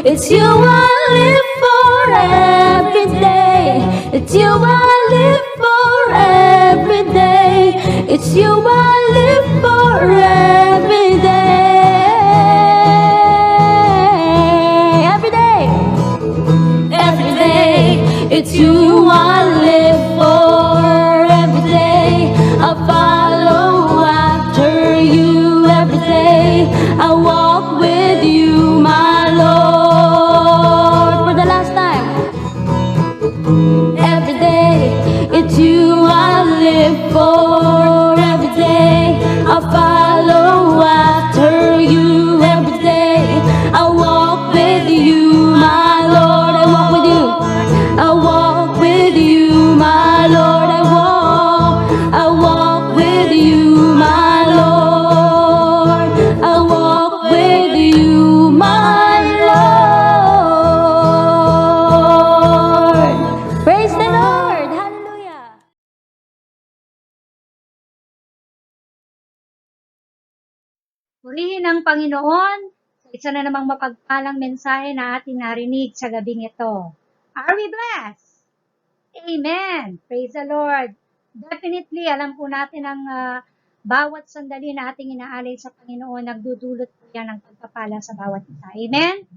It's you I live for every day. It's you I live for every day. It's you I live for every day. It's you I live for. Every day I follow after you. Every day I walk with you, my Lord. For the last time. Every day it's you I live for. Every day I follow after you. Every day I walk with you, my Lord. I walk with you. I walk with you, my Lord. I walk with you, my Lord. I walk with you, my Lord. Praise the Lord. Hallelujah. Purihin ang Panginoon sa isa na namang mapagpalang mensahe na ating narinig sa gabing ito. Are we blessed? Amen! Praise the Lord! Definitely, alam po natin ang bawat sandali na ating inaalay sa Panginoon, nagdudulot po yan ng pagpapala sa bawat isa. Amen?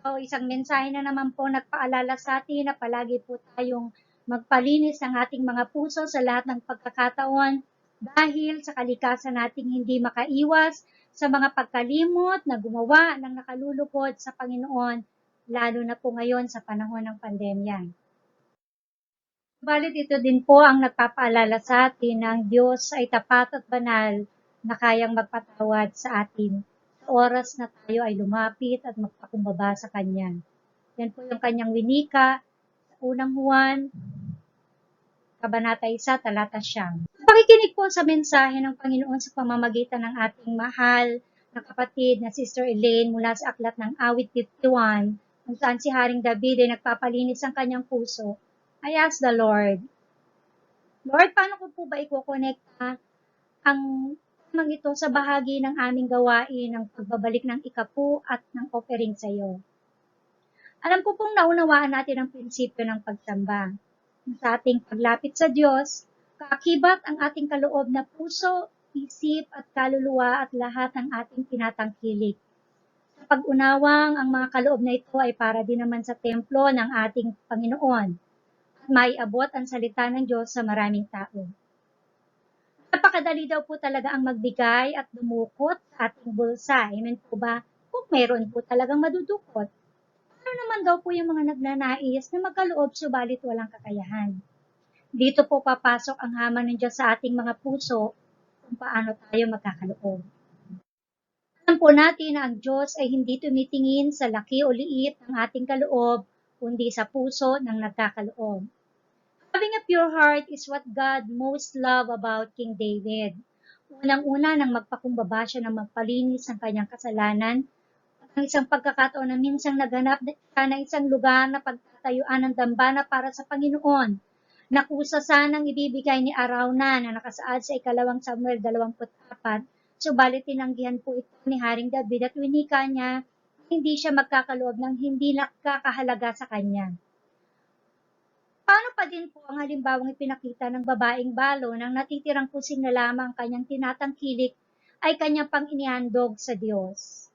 So, isang mensahe na naman po nagpaalala sa atin na palagi po tayong magpalinis ng ating mga puso sa lahat ng pagkakataon dahil sa kalikasan nating hindi makaiwas sa mga pagkalimot na gumawa ng nakalulukod sa Panginoon, lalo na po ngayon sa panahon ng pandemya. Balit ito din po ang nagpapaalala sa atin na ang Diyos ay tapat at banal na kayang magpatawad sa atin sa oras na tayo ay lumapit at magpakumbaba sa Kanya. Yan po yung Kanyang winika sa unang Juan Kabanata 1, talata 9. Pakikinig po sa mensahe ng Panginoon sa pamamagitan ng ating mahal na kapatid na Sister Elaine mula sa Aklat ng Awit 51, kung saan si Haring David ay nagpapalinis ang kanyang puso. I ask the Lord, Lord, paano ko po ba iko-connecta ang temang ito sa bahagi ng aming gawain ng pagbabalik ng ikapu at ng offering sa iyo? Alam ko pong naunawaan natin ang prinsipyo ng pagsamba. Sa ating paglapit sa Diyos, kaakibat ang ating kaloob na puso, isip at kaluluwa at lahat ng ating tinatangkilik. Sa pag-unawang ang mga kaloob na ito ay para din naman sa templo ng ating Panginoon at maiabot ang salita ng Diyos sa maraming tao. Napakadali daw po talaga ang magbigay at dumukot sa ating bulsa. Amen po ba? Kung meron po talagang madudukot. Ano naman daw po yung mga nagnanais na magkaloob subalit walang kakayahan? Dito po papasok ang hamon ng Diyos sa ating mga puso kung paano tayo magkakaloob. Alam po natin na ang Diyos ay hindi tumitingin sa laki o liit ng ating kaloob, kundi sa puso ng nagkakaloob. Having a pure heart is what God most love about King David. Unang-una nang magpakumbaba siya ng magpalinis ng kanyang kasalanan, ang isang pagkakataon na minsang naganap siya ng isang lugar na pagtatayuan ng dambana para sa Panginoon. Nakusa sanang ibibigay ni Arauna na nakasaad sa 2 Samuel 24, subalit tinanggihan po ito ni Haring David at winika niya hindi siya magkakaloob ng hindi nakakahalaga sa kanya. Paano pa din po ang halimbawang ipinakita ng babaeng balo nang natitirang kusing na lamang kanyang tinatangkilik ay kanyang pang-inihandog sa Diyos?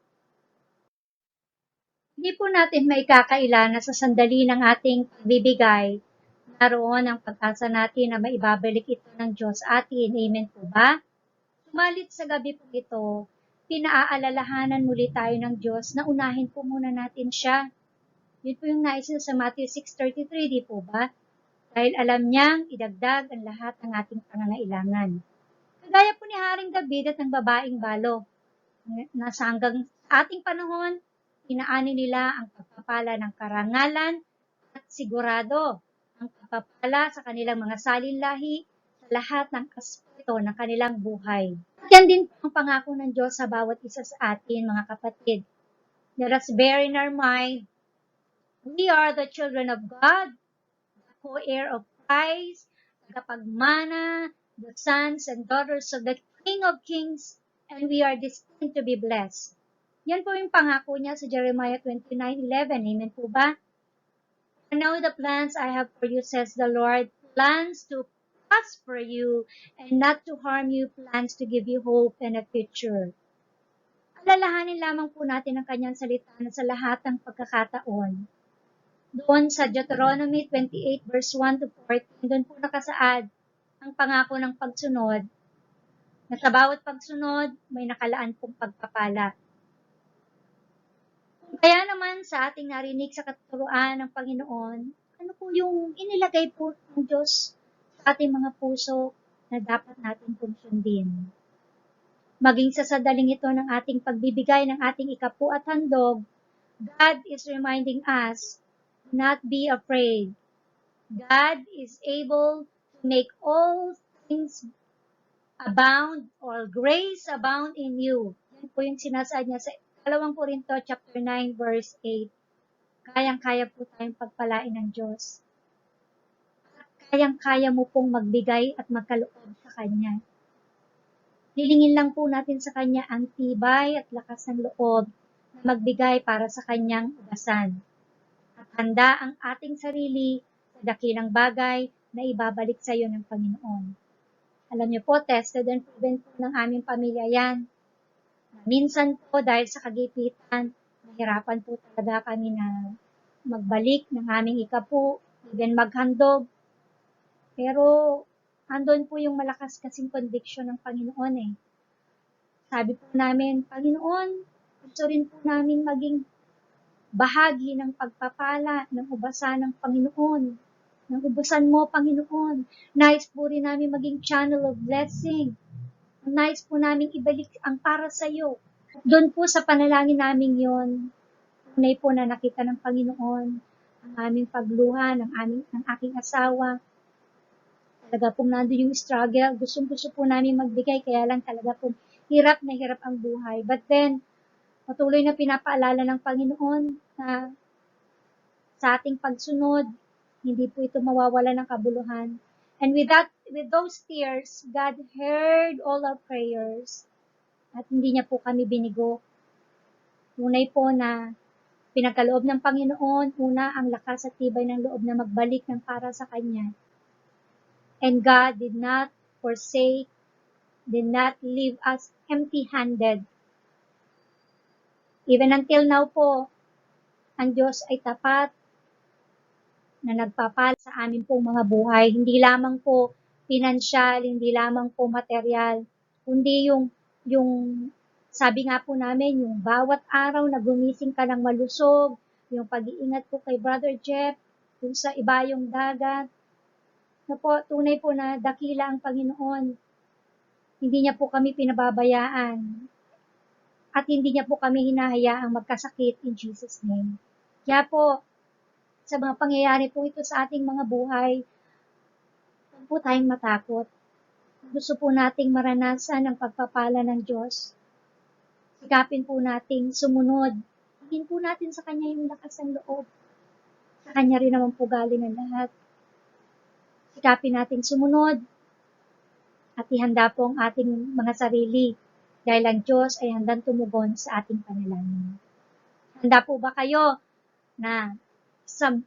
Hindi po natin maikakaila na sa sandali ng ating pagbibigay, naroon ang pag-asa natin na maibabalik ito ng Diyos atin. Amen po ba? Sumalit sa gabi po ito, pinaaalalahanan muli tayo ng Diyos na unahin po muna natin siya. Yun po yung nais sa Matthew 6:33, di po ba? Dahil alam niyang idagdag ang lahat ng ating pangangailangan. Kagaya po ni Haring David at ng babaeng balo. Nasa hanggang ating panahon, inaani nila ang pagpapala ng karangalan at sigurado ang pagpapala sa kanilang mga salinlahi sa lahat ng aspeto ng kanilang buhay. At yan din po ang pangako ng Diyos sa bawat isa sa atin, mga kapatid. Let us bear in our mind, we are the children of God, the co-heir of Christ, tagapagmana, the sons and daughters of the King of Kings, and we are destined to be blessed. Yan po yung pangako niya sa Jeremiah 29:11. Amen po ba? I know the plans I have for you, says the Lord, plans to prosper you and not to harm you, plans to give you hope and a future. Alalahanin lamang po natin ang kanyang salita na sa lahat ng pagkakataon. Doon sa Deuteronomy 28 verse 1 to 14, doon po nakasaad ang pangako ng pagsunod, na sa bawat pagsunod may nakalaan pong pagpapala. Kaya naman sa ating narinig sa katuruan ng Panginoon, ano po yung inilagay po ng Diyos sa ating mga puso na dapat natin pong sundin? Maging sa sadaling ito ng ating pagbibigay ng ating ikapu at handog, God is reminding us, not be afraid. God is able to make all things abound or grace abound in you. Yan po yung sinasaad niya sa 2 Corinto chapter 9 verse 8. Kayang-kaya po tayong pagpalain ng Diyos. Kayang-kaya mo pong magbigay at magkaloob sa Kanya. Hilingin lang po natin sa Kanya ang tibay at lakas ng loob na magbigay para sa Kanyang ubasan. At handa ang ating sarili sa dakilang bagay na ibabalik sa iyo ng Panginoon. Alam niyo po, tested and proven po ng aming pamilya yan. Minsan po dahil sa kagipitan, nahirapan po talaga kami na magbalik ng aming ikapu, even maghandog. Pero andun po yung malakas kasing conviction ng Panginoon eh. Sabi po namin, Panginoon, gusto rin po namin maging bahagi ng pagpapala ng ubasan ng Panginoon. Ng ubasan mo, Panginoon. Nais po rin namin maging channel of blessing. Nais po namin ibalik ang para sa iyo. Doon po sa panalangin namin yon, tunay po na nakita ng Panginoon ang aming pagluha ng aking asawa. Talaga pong nandun yung struggle. Gustong-gusto po namin magbigay, kaya lang talaga pong hirap na hirap ang buhay. But then, patuloy na pinapaalala ng Panginoon na sa ating pagsunod, hindi po ito mawawala ng kabuluhan. And with those tears, God heard all our prayers at hindi niya po kami binigo. Tunay po na pinagkaloob ng Panginoon, una ang lakas at tibay ng loob na magbalik ng para sa Kanya. And God did not forsake, did not leave us empty-handed. Even until now po, ang Diyos ay tapat na nagpapala sa amin pong mga buhay. Hindi lamang po pinansyal, hindi lamang po material, kundi yung sabi nga po namin, yung bawat araw na gumising ka ng malusog, yung pag-iingat po kay Brother Jeff, yung sa ibayong dagat, na po, tunay po na dakila ang Panginoon. Hindi niya po kami pinababayaan. At hindi niya po kami hinahayaang magkasakit in Jesus' name. Kaya po, sa mga pangyayari po ito sa ating mga buhay, huwag po tayong matakot. Gusto po nating maranasan ang pagpapala ng Diyos. Sikapin po nating sumunod. Hingin po natin sa Kanya yung lakas ng loob. Sa Kanya rin naman po galing ang lahat. Sikapin nating sumunod at ihanda po ang ating mga sarili dahil ang Diyos ay handang tumugon sa ating panalangin. Handa po ba kayo na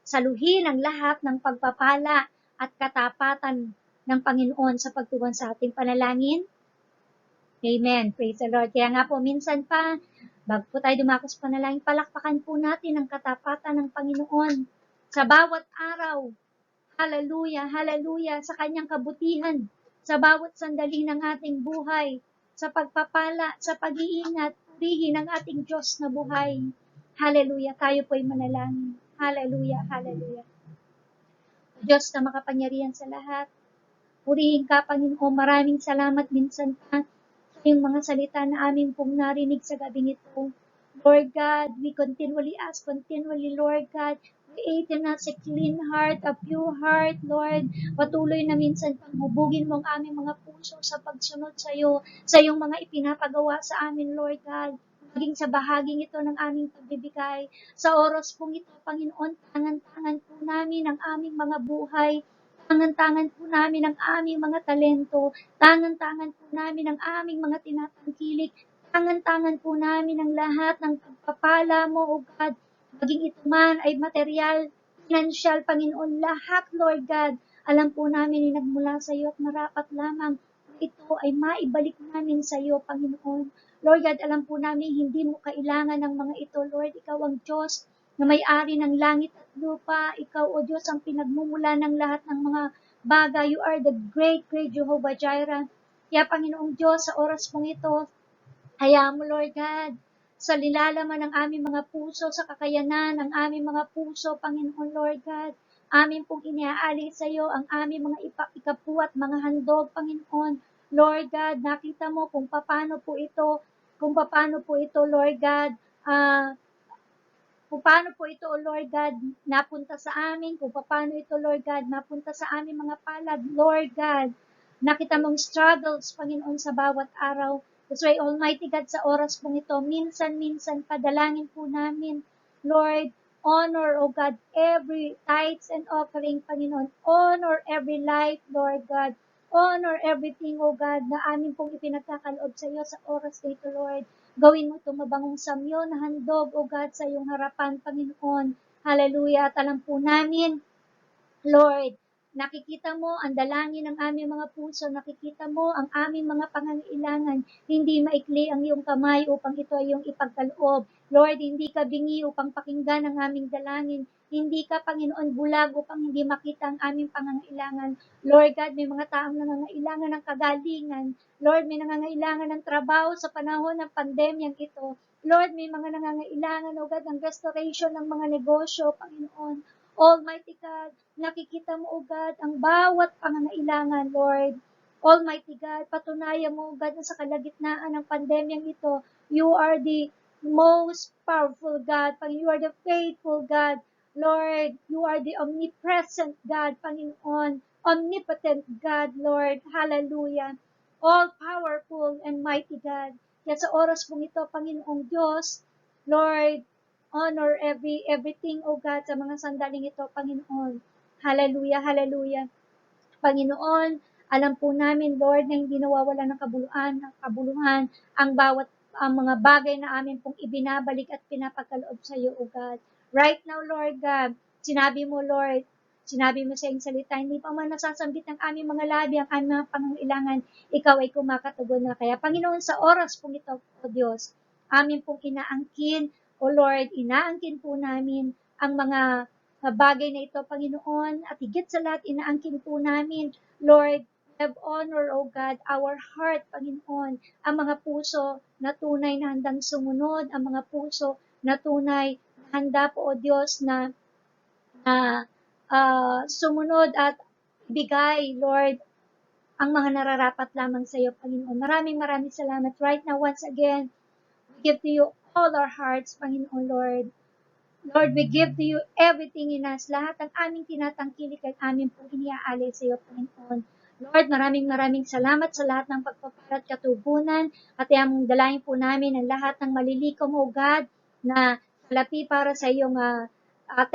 saluhin ang lahat ng pagpapala at katapatan ng Panginoon sa pagtugon sa ating panalangin? Amen. Praise the Lord. Kaya nga po, minsan pa, bago po tayo dumako sa panalangin, palakpakan po natin ang katapatan ng Panginoon sa bawat araw. Hallelujah, hallelujah, sa kanyang kabutihan, sa bawat sandali ng ating buhay, sa pagpapala, sa pag-iingat, purihin ang ating Diyos na buhay. Hallelujah, tayo po'y manalangin. Hallelujah, hallelujah. Diyos na makapangyarihan sa lahat, purihin ka, Panginoon, maraming salamat minsan pa sa yung mga salita na amin pong narinig sa gabing ito. Lord God, we continually ask, Lord God, create in us a clean heart, a pure heart, Lord. Patuloy na minsan pang hubugin mo ang aming mga puso sa pagsunod sa iyo, sa iyong mga ipinapagawa sa amin, Lord God. Maging sa bahaging ito ng aming pagbibigay. Sa oras pong ito, Panginoon, tangan-tangan po namin ang aming mga buhay. Tangan-tangan po namin ang aming mga talento. Tangan-tangan po namin ang aming mga tinatangkilik. Tangan-tangan po namin ang lahat ng pagpapala mo, O God. Maging ito man ay material, financial, Panginoon, lahat, Lord God. Alam po namin na nagmula sa iyo at marapat lamang ito ay maibalik namin sa iyo, Panginoon. Lord God, alam po namin hindi mo kailangan ng mga ito, Lord. Ikaw ang Diyos na may-ari ng langit at lupa. Ikaw, O Diyos, ang pinagmumula ng lahat ng mga bagay. You are the great, great Jehovah Jireh. Kaya, Panginoong Diyos, sa oras pong ito, hayaan mo, Lord God, sa nilalaman ng aming mga puso, sa kakayanan ng aming mga puso, Panginoon, Lord God, amin pong iniaalay sa iyo ang aming mga ikapuat, mga handog, Panginoon. Lord God, nakita mo kung paano po ito, Lord God, kung paano po ito, O Lord God, napunta sa amin, kung paano ito, Lord God, napunta sa aming mga palad, Lord God. Nakita mong struggles, Panginoon, sa bawat araw. That's why, Almighty God, sa oras pong ito, minsan-minsan, padalangin po namin, Lord, honor, O God, every tithes and offering, Panginoon. Honor every life, Lord God. Honor everything, O God, na amin pong ipinagkakaloob sa iyo sa oras na ito, Lord. Gawin mo itong mabangong samyo na handog, O God, sa iyong harapan, Panginoon. Hallelujah. At alam po namin, Lord, nakikita mo ang dalangin ng aming mga puso, nakikita mo ang aming mga pangangailangan. Hindi maikli ang iyong kamay upang ito ay iyong ipagkaloob. Lord, hindi ka bingi upang pakinggan ang aming dalangin. Hindi ka, Panginoon, bulag upang hindi makita ang aming pangangailangan. Lord God, may mga taong nangangailangan ng kagalingan. Lord, may nangangailangan ng trabaho sa panahon ng pandemyang ito. Lord, may mga nangangailangan, O God, ng restoration ng mga negosyo, Panginoon. Almighty God, nakikita mo, O God, ang bawat pangangailangan, Lord. Almighty God, patunayan mo, O God, na sa kalagitnaan ng pandemyang ito, you are the most powerful God. You are the faithful God. Lord, you are the omnipresent God, Panginoon. omnipotent God, Lord. Hallelujah. All-powerful and mighty God. Kaya sa oras pong ito, Panginoong Diyos, Lord, honor everything, O God, sa mga sandaling ito, Panginoon. Hallelujah, hallelujah. Panginoon, alam po namin, Lord, na hindi nawawala ng kabuluhan ang bawat ang mga bagay na amin pong ibinabalik at pinapagkaloob sa iyo, O God. Right now, Lord God, sinabi mo, Lord, sinabi mo sa iyong salita, hindi pa man nasasambit ang aming mga labi, ang aming mga pangangailangan, ikaw ay kumakatugon na. Kaya, Panginoon, sa oras pong ito, O Diyos, amin pong inaangkin, O Lord, inaangkin po namin ang mga bagay na ito, Panginoon, at higit sa lahat, inaangkin po namin, Lord, have honor, O God, our heart, Panginoon, ang mga puso na tunay na handang sumunod, ang mga puso na tunay na handa po, O Diyos, na sumunod at bigay, Lord, ang mga nararapat lamang sa iyo, Panginoon. Maraming salamat. Right now, once again, we give to you all our hearts, Panginoon, Lord. Lord, we give to you everything in us. Lahat ng aming tinatangkilik at aming pong iniaalay sa iyo, Panginoon. Lord, maraming salamat sa lahat ng pagpapala at katugunan at iyang dalahin po namin ang lahat ng malilikom, O God, na salapi para sa iyong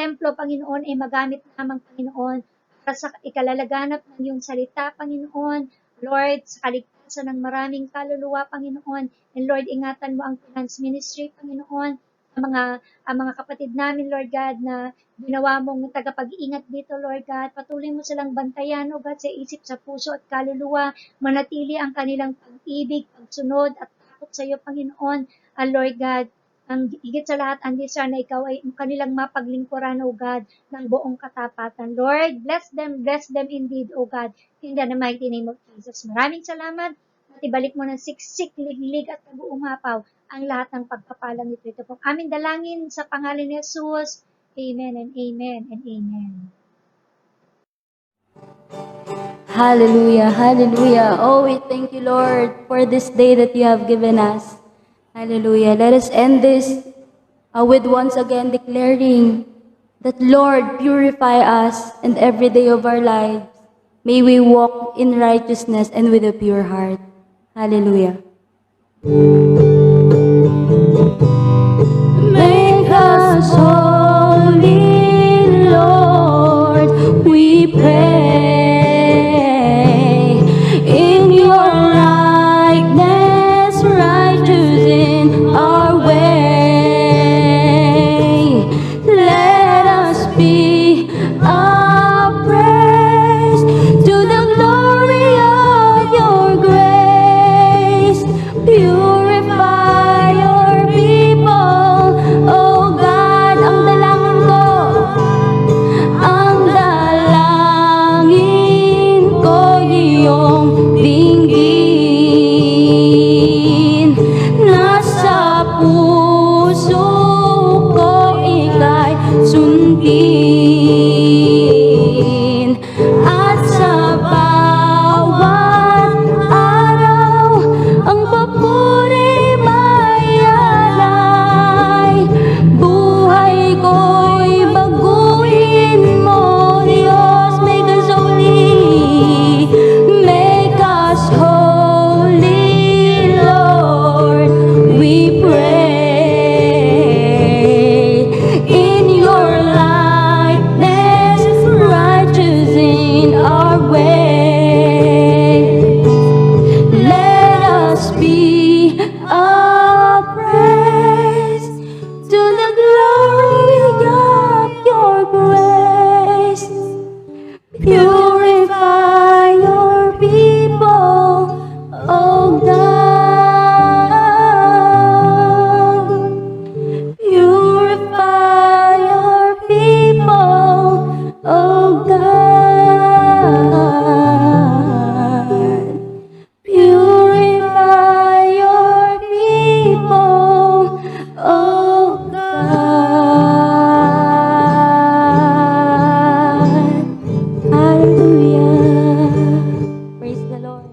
templo, Panginoon, ay magamit lamang, Panginoon, para sa ikalalaganap ng iyong salita, Panginoon. Lord, sa kaligtasan ng maraming kaluluwa, Panginoon. And Lord, ingatan mo ang finance ministry, Panginoon, ang mga kapatid namin, Lord God, na ginawa mong tagapag-iingat dito, Lord God. Patuloy mo silang bantayan, O God, sa isip, sa puso at kaluluwa. Manatili ang kanilang pag-ibig, pagsunod at takot sa iyo, Panginoon. Lord God, ang higit sa lahat, ang desire na ikaw ay kanilang mapaglingkuran, O God, ng buong katapatan. Lord, bless them indeed, O God, in the mighty name of Jesus. Maraming salamat at ibalik mo ng siksik, liglig at pag-uumapaw ang lahat ng pagpapalang ito. Ito pong aming dalangin sa pangalan ni Jesus. Amen and amen and amen. Hallelujah, hallelujah. Oh, we thank you, Lord, for this day that you have given us. Hallelujah. Let us end this with once again declaring that, Lord, purify us and every day of our lives. May we walk in righteousness and with a pure heart. Hallelujah. Make us holy, Lord, we pray. In your likeness, righteous in our way. Let us be a praise to the glory of your grace. Purify your people, oh God, ang dalangin ko. Ang dalangin ko iyong dinggin. Nasa puso ko ika'y sundin. At sa bawat araw, ang papuri may alay. Buhay ko'y baguhin mo, Diyos. Make us holy, make us holy, Lord, we pray. In your likeness, righteous in our way. Let us be a praise to the glory of your grace. Purify your people, oh God. Purify your people, oh God. Purify your people, oh God. Hallelujah. Praise the Lord.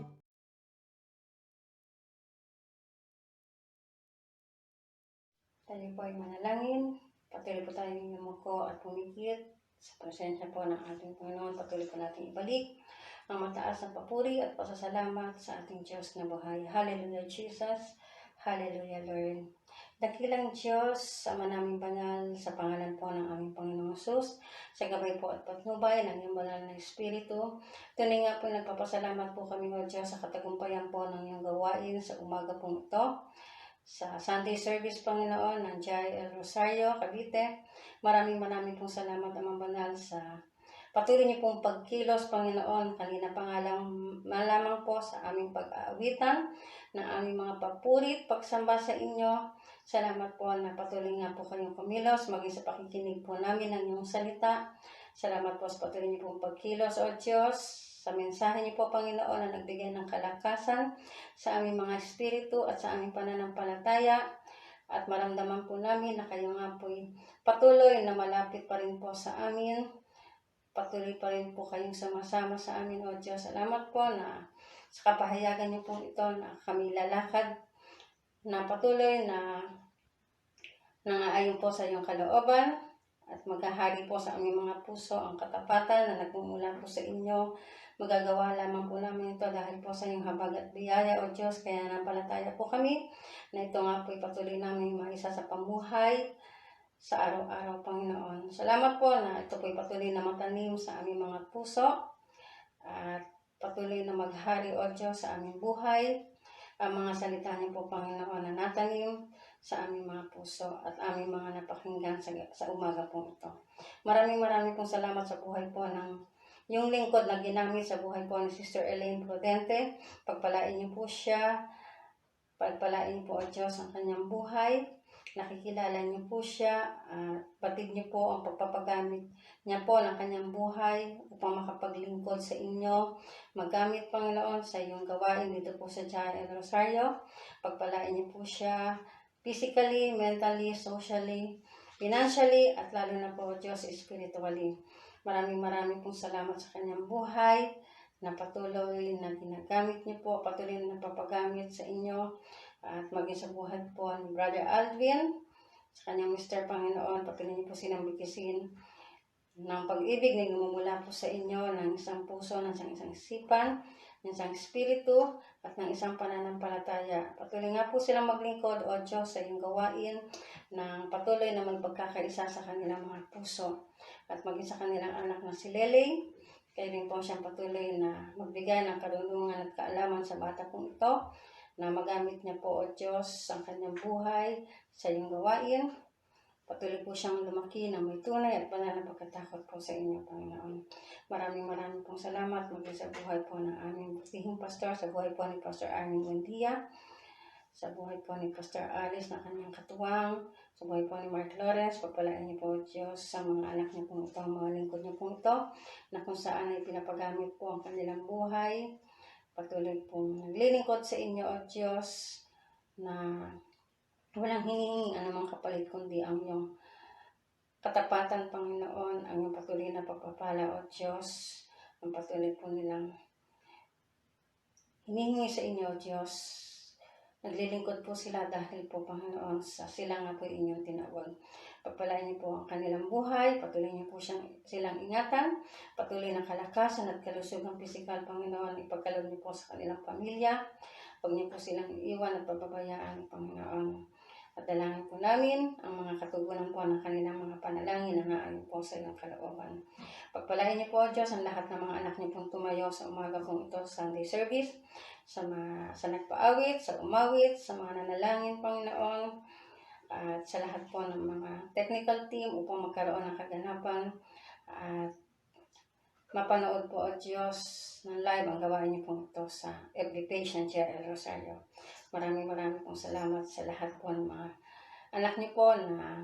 Tayo po ay manalangin. Patuloy po tayong yumuko at pumikit. Sa presensya po ng ating Panginoon, patuloy po natin ibalik ang mataas na papuri at pasasalamat sa ating Diyos na buhay. Hallelujah, Jesus. Hallelujah, Lord. Dakilang Diyos, Ama naming banal, sa pangalan po ng aming Panginoong Hesus, sa gabay po at patnubay ng iyong banal na Espiritu, tunay nga po nagpapasalamat po kami, O Diyos, sa katagumpayan po ng iyong gawain sa umaga pong ito. Sa Sunday service, Panginoon, ng Jai El Rosario, Cavite, maraming pong salamat, Amang Banal, sa patuloy niyo pong pagkilos, Panginoon. Kanina pa nga lang malamang po sa aming pag-aawitan ng aming mga papurit, pagsamba sa inyo. Salamat po na patuloy nga po kayong kumilos, maging sa pakikinig po namin ng iyong salita. Salamat po sa patuloy niyo pong pagkilos, O Diyos, sa mensahe niyo po, Panginoon, na nagbigay ng kalakasan sa aming mga espiritu at sa aming pananampalataya. At maramdaman po namin na kayo nga po'y patuloy na malapit pa rin po sa amin. Patuloy pa rin po kayong sumasama sa amin, O Diyos. Salamat po na sa kapahayagan niyo po ito na kami lalakad na patuloy na nangaayon po sa iyong kalooban at maghahari po sa aming mga puso ang katapatan na nagmumula po sa inyo. Magagawa lamang po namin ito dahil po sa iyong habag at biyaya, O Diyos. Kaya napalataya po kami na ito nga po'y patuloy namin maisa sa pamuhay sa araw-araw, Panginoon. Salamat po na ito po'y patuloy na matanim sa aming mga puso at patuloy na maghari, O Diyos, sa aming buhay. Ang mga salita niyo po, Panginoon, na natanim sa aming mga puso at aming mga napakinggan sa umaga pong ito. Maraming pong salamat sa buhay po ng yung lingkod na ginamit sa buhay po ni Sister Elaine Prudente. Pagpalain niyo po siya. Pagpalain po, O Diyos, ang kanyang buhay. Nakikilala niyo po siya at batid niyo po ang pagpapagamit niya po ng kanyang buhay upang makapaglingkod sa inyo. Magamit, Panginoon, sa iyong gawain dito po sa Jai El Rosario. Pagpalain niyo po siya physically, mentally, socially, financially, at lalo na po, Diyos, spiritually. Maraming pong salamat sa kanyang buhay na patuloy na ginagamit niyo po, patuloy na napapagamit sa inyo. At maging sa buhay po ni Brother Alvin, sa kanyang Mr. Panginoon, patuloy niyo po silang bigkisin ng pag-ibig na lumumula po sa inyo, ng isang puso, ng isang isipan, ng isang espiritu, at ng isang pananampalataya. Patuloy nga po silang maglingkod, O Diyos, sa iyong gawain, ng patuloy na magpagkakaisa sa kanilang mga puso. At maging sa kanilang anak na si Lele, kaya rin po siyang patuloy na magbigay ng karunungan at kaalaman sa bata pong ito, na magamit niya po, O Diyos, ang kanyang buhay sa iyong gawain. Patuloy po siyang lumaki na may tunay at banal na pagkatakot po sa inyo, Panginoon. Maraming pong salamat maging sa buhay po ng aming butihing pastor, sa buhay po ni Pastor Armin Buendia, sa buhay po ni Pastor Alice na kanyang katuwang, sa buhay po ni Mark Lawrence. Pagpalain niyo po, Diyos, sa mga anak niyo pong ito, mga lingkod niyo pong ito, na kung saan ay pinapagamit po ang kanilang buhay. Patuloy pong naglilingkod sa inyo, O Diyos, na walang hinihingi anumang kapalit kundi ang iyong katapatan, Panginoon, ang iyong patuloy na pagpapala, O Diyos, ang patuloy po nilang hinihingi sa inyo, O Diyos. Naglilingkod po sila dahil po, Panginoon, sa sila nga po inyong tinawag. Pagpalain niyo po ang kanilang buhay, patuloy niyo po silang ingatan, patuloy ng kalakasan at kalusugang pisikal, Panginoon, ipagkaloob niyo po sa kanilang pamilya. Huwag niyo po silang iiwan at pababayaan, Panginoon. At dalangin po namin ang mga katugunan po ng kanilang mga panalangin na naayon po sa iyong kalooban. Pagpalain niyo po, Diyos, ang lahat ng mga anak niyo pong tumayo sa umaga pong ito, Sunday service, sa nagpaawit, sa umawit, sa mga nanalangin, Panginoon, at sa lahat po ng mga technical team upang magkaroon ng kaganapan at mapanood po, O Diyos, ng live ang gawain niyo pong ito sa every patient Jai El Rosario. Maraming pong salamat sa lahat po ng mga anak niyo po na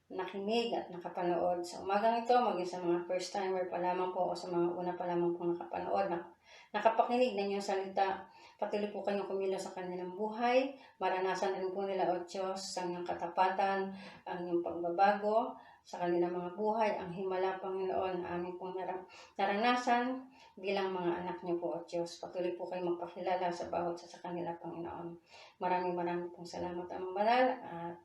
nakinig at nakapanood sa umagang ito, maging sa mga first timer pa lamang po o sa mga una pa lamang po nakapanood, nakapakinig ng iyong salita. Patuloy po kayong kumilos sa kanilang buhay. Maranasan rin po nila, O Diyos, ang iyong katapatan, ang iyong pagbabago sa kanilang mga buhay, ang himala, Panginoon, na aming pong naranasan bilang mga anak niyo po, O Diyos. Patuloy po kayong magpakilala sa bawat sa kanila, Panginoon. Maraming pong salamat, Amang Banal, at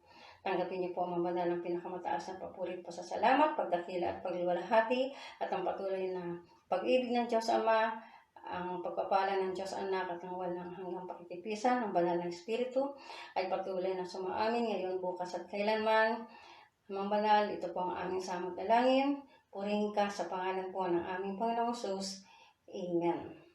Tanggapin niyo po ang mga banal ng pinakamataas na papuri at pasasalamat, pagdakila at pagliwalhati, at ang patuloy na pag-ibig ng Diyos Ama, ang pagpapala ng Diyos Anak at ang walang hanggang pakitipisan ng banal ng Espiritu ay patuloy na sumaamin ngayon, bukas at kailanman. Amang banal, ito po ang aming samot dalangin. Purihin ka sa pangalan po ng aming Panginoong Jesus. Amen.